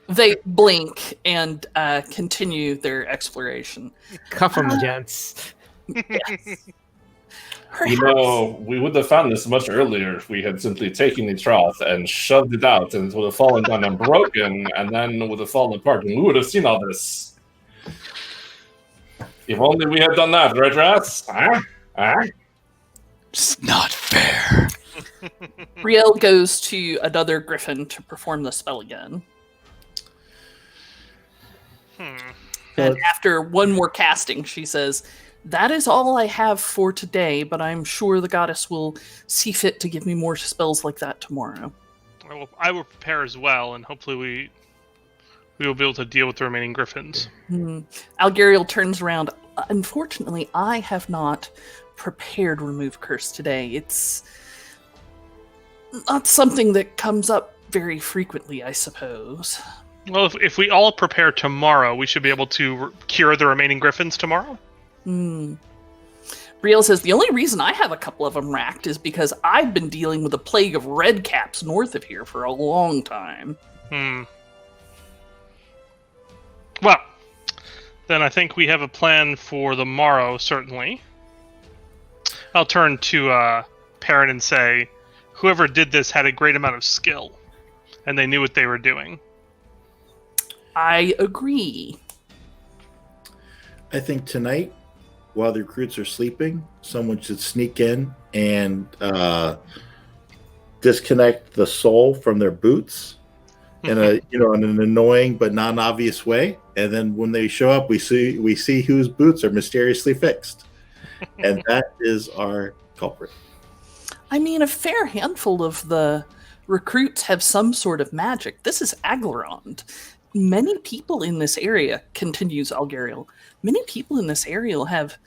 They blink and continue their exploration. Cuff 'em, gents. Yes. You know, we would have found this much earlier if we had simply taken the trough and shoved it out, and it would have fallen down and broken, and then would have fallen apart, and we would have seen all this. If only we had done that, right, rats? Huh? It's not fair. Riel goes to another griffin to perform the spell again. And after one more casting, she says, "That is all I have for today, but I'm sure the goddess will see fit to give me more spells like that tomorrow." I will prepare as well, and hopefully we will be able to deal with the remaining griffins. Algariel turns around. "Unfortunately, I have not prepared Remove Curse today. It's not something that comes up very frequently, I suppose." Well, if we all prepare tomorrow, we should be able to cure the remaining griffins tomorrow. Riel says, "The only reason I have a couple of them racked is because I've been dealing with a plague of red caps north of here for a long time." Well, then I think we have a plan for the morrow, certainly. I'll turn to Perrin and say, whoever did this had a great amount of skill, and they knew what they were doing. I agree. I think tonight, while the recruits are sleeping, someone should sneak in and disconnect the sole from their boots in an annoying but non-obvious way. And then when they show up, we see whose boots are mysteriously fixed, and that is our culprit. I mean, a fair handful of the recruits have some sort of magic. This is Aglarond. Many people in this area, continues Algariel, many people in this area will have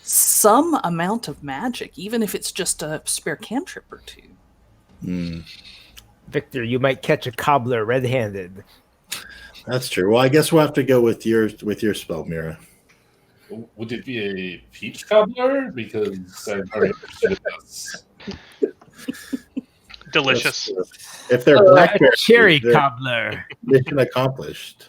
some amount of magic, even if it's just a spare cantrip or two. Victor, you might catch a cobbler red-handed. That's true. Well, I guess we'll have to go with your spell, Mira. Would it be a peach cobbler? Because I'm very interested in this. Delicious. If they're A blackberry, cherry cobbler. mission accomplished.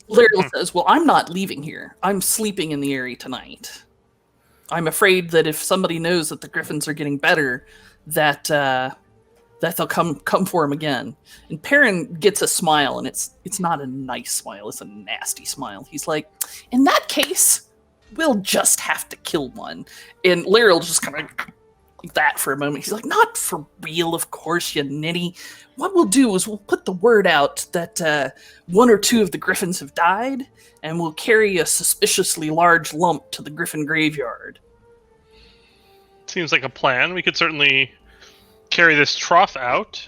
Lyriel says, well, I'm not leaving here. I'm sleeping in the area tonight. I'm afraid that if somebody knows that the Griffins are getting better, that they'll come for him again. And Perrin gets a smile, and it's not a nice smile. It's a nasty smile. He's like, in that case, we'll just have to kill one. And Lyriel just kind of like that for a moment. He's like, not for real, of course, you nitty. What we'll do is we'll put the word out that one or two of the Griffins have died, and we'll carry a suspiciously large lump to the Griffin graveyard. Seems like a plan. We could certainly carry this trough out.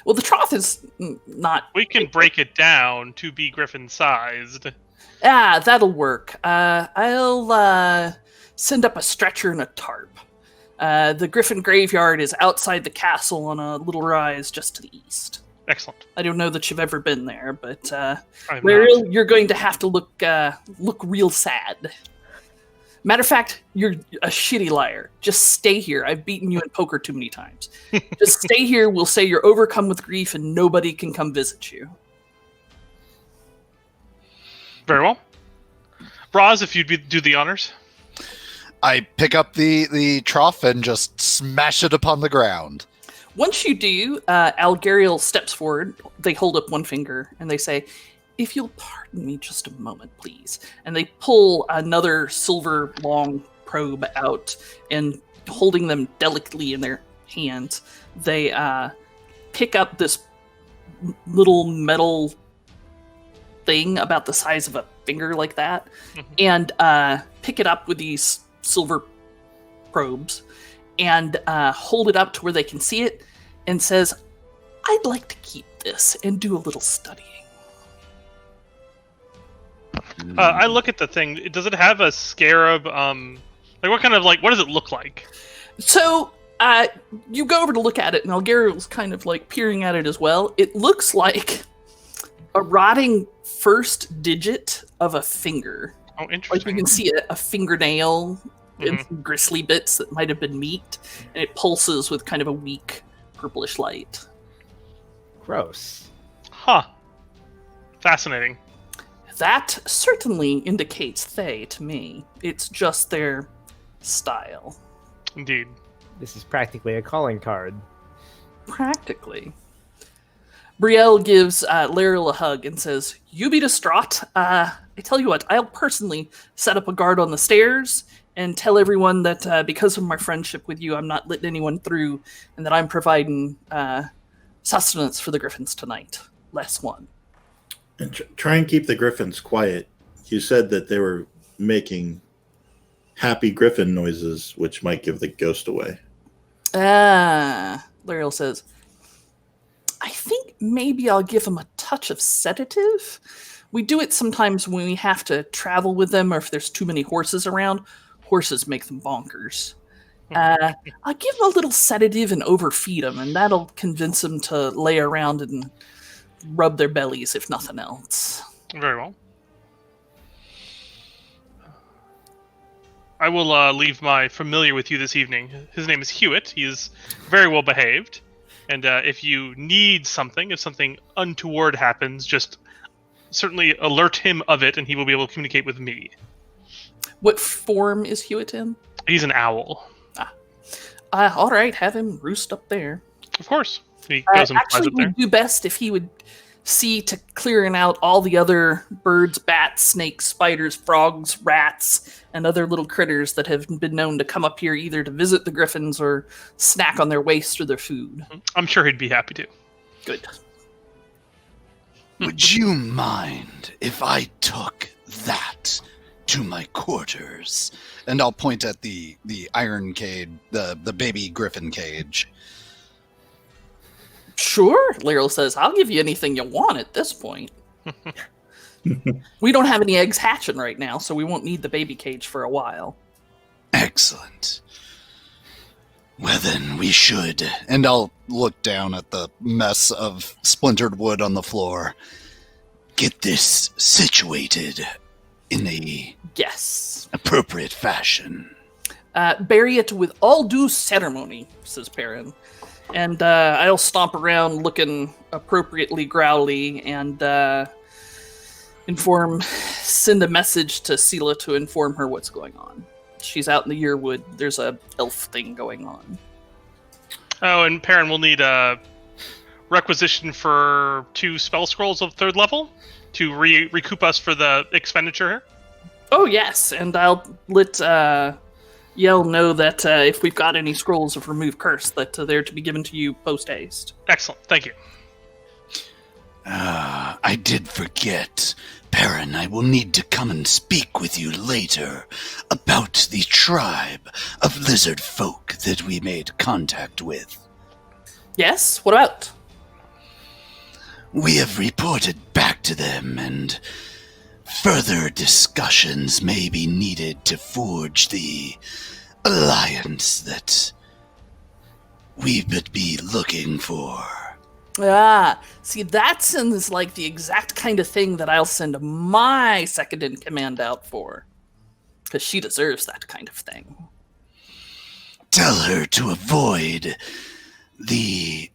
Well, the trough is not... We can break it down to be Griffin-sized. That'll work. I'll send up a stretcher and a tarp. The Griffin graveyard is outside the castle on a little rise just to the east. Excellent. I don't know that you've ever been there, but Lyriel, you're going to have to look real sad. Matter of fact, you're a shitty liar. Just stay here. I've beaten you in poker too many times. Just stay here. We'll say you're overcome with grief and nobody can come visit you. Very well. Roz, if you'd do the honors. I pick up the trough and just smash it upon the ground. Once you do, Algariel steps forward. They hold up one finger and they say, if you'll pardon me just a moment, please. And they pull another silver long probe out, and holding them delicately in their hands, they pick up this little metal thing about the size of a finger like that, and pick it up with these silver probes and hold it up to where they can see it, and says, I'd like to keep this and do a little studying. I look at the thing. Does it have a scarab? What does it look like? So, you go over to look at it, and Algariel's kind of like peering at it as well. It looks like a rotting first digit of a finger. Oh, interesting. Like you can see a fingernail and some gristly bits that might have been meat, and it pulses with kind of a weak purplish light. Gross. Huh. Fascinating. That certainly indicates Thay to me. It's just their style. Indeed. This is practically a calling card. Practically. Brielle gives Lyriel a hug and says, you be distraught. I tell you what, I'll personally set up a guard on the stairs and tell everyone that because of my friendship with you, I'm not letting anyone through, and that I'm providing sustenance for the Griffins tonight. Less one. And try and keep the Griffins quiet. You said that they were making happy Griffin noises, which might give the ghost away. Lyriel says, I think maybe I'll give them a touch of sedative. We do it sometimes when we have to travel with them, or if there's too many horses around. Horses make them bonkers. I'll give them a little sedative and overfeed them, and that'll convince them to lay around and rub their bellies, if nothing else. Very well. I will leave my familiar with you this evening. His name is Hewitt. He is very well behaved. And if you need something, if something untoward happens, just certainly alert him of it, and he will be able to communicate with me. What form is Hewitt in? He's an owl. All right, have him roost up there. Of course. He goes and flies actually, up there. would do best if he would see to clearing out all the other birds, bats, snakes, spiders, frogs, rats, and other little critters that have been known to come up here either to visit the griffins or snack on their waste or their food. I'm sure he'd be happy to. Good. Would you mind if I took that to my quarters? And I'll point at the iron cage, the baby griffin cage. Sure, Lyral says. I'll give you anything you want at this point. We don't have any eggs hatching right now, so we won't need the baby cage for a while. Excellent. Well, then we should. And I'll look down at the mess of splintered wood on the floor. Get this situated in a Yes. appropriate fashion. Bury it with all due ceremony, says Perrin. And I'll stomp around looking appropriately growly and send a message to Sela to inform her what's going on. She's out in the Yearwood. There's a elf thing going on. Oh, and Perrin will need a requisition for 2 spell scrolls of 3rd level to recoup us for the expenditure here. Oh, yes, and I'll let Yell know that if we've got any scrolls of Remove Curse, that they're to be given to you post-haste. Excellent, thank you. I did forget. Perrin, I will need to come and speak with you later about the tribe of lizard folk that we made contact with. Yes? What about? We have reported back to them, and further discussions may be needed to forge the alliance that we would be looking for. Ah, see, that sounds like the exact kind of thing that I'll send my second in command out for. Because she deserves that kind of thing. Tell her to avoid the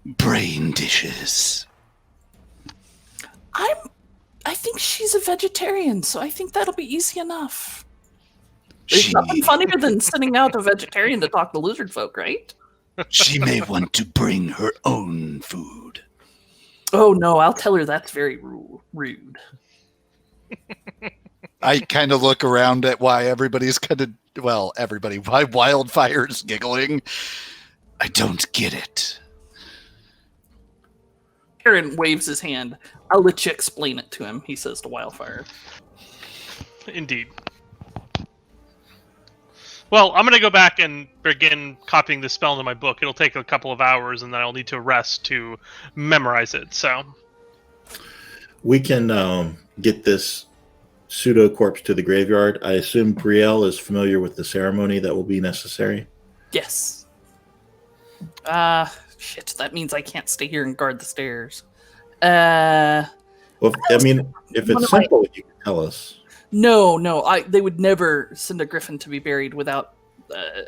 brain dishes. I think she's a vegetarian, so I think that'll be easy enough. There's nothing funnier than sending out a vegetarian to talk to lizard folk, right? She may want to bring her own food. Oh no, I'll tell her that's very rude. I kind of look around at why everybody's why Wildfire's giggling. I don't get it. Aaron waves his hand. I'll let you explain it to him, he says to Wildfire. Indeed. Well, I'm going to go back and begin copying this spell into my book. It'll take a couple of hours, and then I'll need to rest to memorize it. So we can get this pseudo corpse to the graveyard. I assume Brielle is familiar with the ceremony that will be necessary. Yes. Shit, that means I can't stay here and guard the stairs. Well, I mean, if it's simple, you can tell us. No, they would never send a griffin to be buried without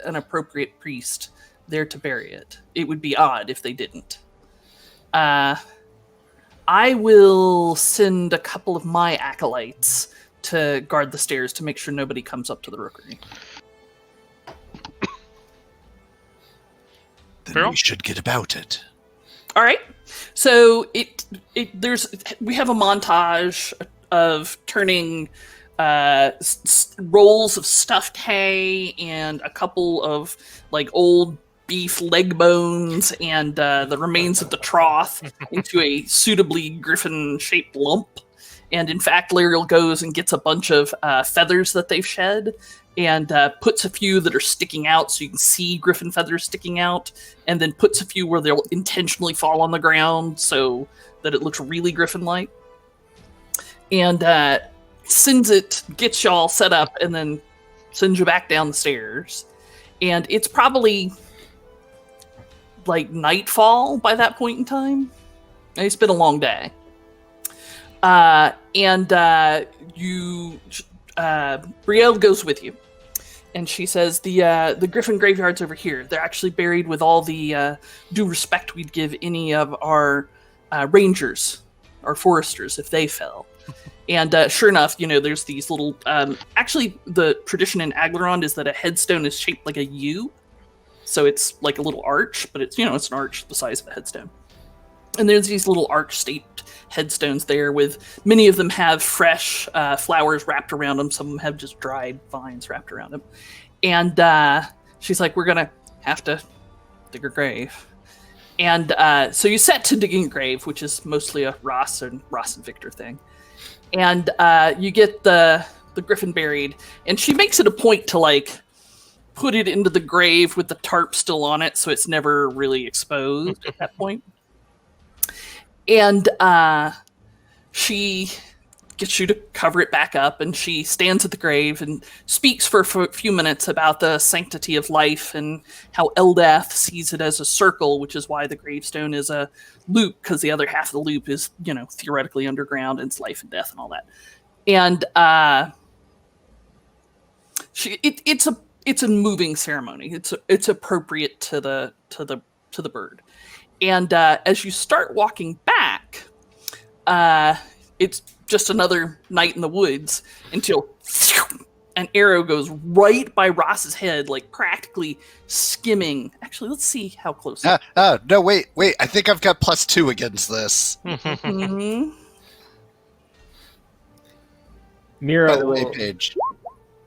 an appropriate priest there to bury it. It would be odd if they didn't. I will send a couple of my acolytes to guard the stairs to make sure nobody comes up to the rookery. Then we should get about it. All right. So we have a montage of turning rolls of stuffed hay and a couple of like old beef leg bones and the remains of the trough into a suitably griffin-shaped lump. And in fact, Lyriel goes and gets a bunch of feathers that they've shed and puts a few that are sticking out so you can see griffin feathers sticking out, and then puts a few where they'll intentionally fall on the ground so that it looks really griffin-like. And gets y'all set up, and then sends you back down the stairs. And it's probably like nightfall by that point in time. It's been a long day. Brielle goes with you, and she says the Griffin graveyard's over here. They're actually buried with all the due respect we'd give any of our rangers, our foresters, if they fell. And sure enough, there's these little. Actually, the tradition in Aglarond is that a headstone is shaped like a U, so it's like a little arch, but it's it's an arch the size of a headstone. And there's these little arch-shaped headstones there with many of them have fresh flowers wrapped around them. Some of them have just dried vines wrapped around them. And she's like, we're going to have to dig her grave. And so you set to digging a grave, which is mostly a Ross and Victor thing. And you get the Griffin buried. And she makes it a point to, like, put it into the grave with the tarp still on it so it's never really exposed at that point. And she gets you to cover it back up, and she stands at the grave and speaks for a few minutes about the sanctity of life and how Eldath sees it as a circle, which is why the gravestone is a loop, because the other half of the loop is, you know, theoretically underground, and it's life and death and all that. And it's a moving ceremony. It's appropriate to the bird. And as you start walking back, it's just another night in the woods until an arrow goes right by Ross's head, like practically skimming. Actually, let's see how close. No, wait. I think I've got +2 against this. Mm-hmm. Mira By the way, Paige,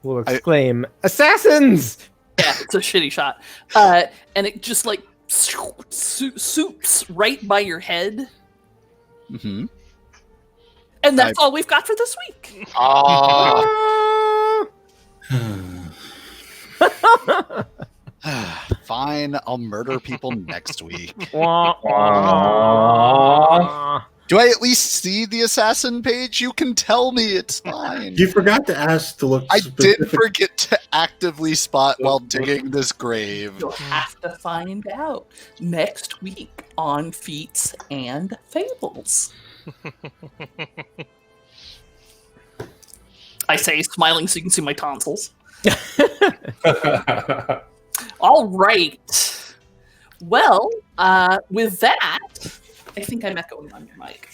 will exclaim, "Assassins!" Yeah, it's a shitty shot. And it just like swoops right by your head. Mm-hmm. And that's all we've got for this week. Fine, I'll murder people next week. Aww. Do I at least see the assassin page? You can tell me, it's fine. You forgot to ask to look. I did forget to actively spot while digging this grave. You'll have to find out next week on Feats and Fables. I say, smiling so you can see my tonsils. All right. Well, with that, I think I'm echoing on your mic.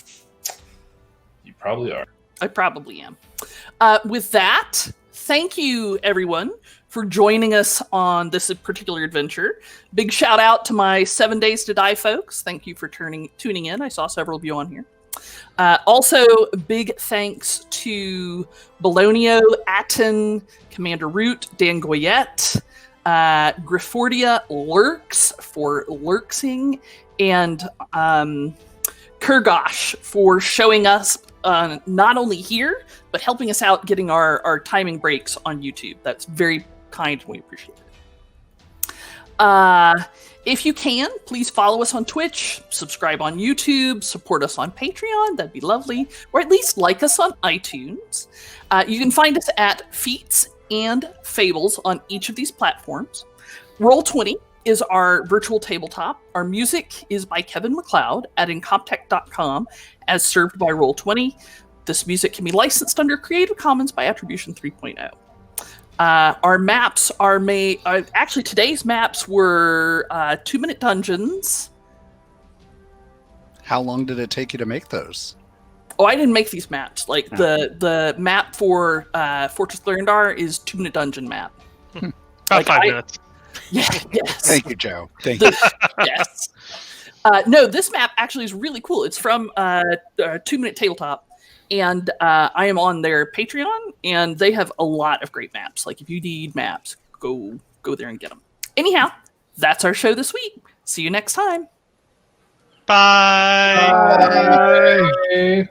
You probably are. I probably am. With that, thank you, everyone, for joining us on this particular adventure. Big shout out to my 7 Days to Die folks. Thank you for tuning in. I saw several of you on here. Also, big thanks to Bologno, Atten, Commander Root, Dan Goyette, Griffordia Lurks for lurksing, and Kurgosh for showing us not only here, but helping us out getting our timing breaks on YouTube. That's very kind and we appreciate it. If you can, please follow us on Twitch, subscribe on YouTube, support us on Patreon, that'd be lovely, or at least like us on iTunes. You can find us at Feats and Fables on each of these platforms. Roll20 is our virtual tabletop. Our music is by Kevin MacLeod at incomptech.com, as served by Roll20. This music can be licensed under Creative Commons by Attribution 3.0. Our maps are made... actually, today's maps were 2-minute dungeons. How long did it take you to make those? Oh, I didn't make these maps. Like, the map for Fortress Glarondar is 2-minute dungeon map. About 5 minutes. Yeah, yes. Thank you, Joe. Thank you. Yes. No, this map actually is really cool. It's from 2-minute tabletop. And I am on their Patreon, and they have a lot of great maps. Like, if you need maps, go there and get them. Anyhow, that's our show this week. See you next time. Bye. Bye.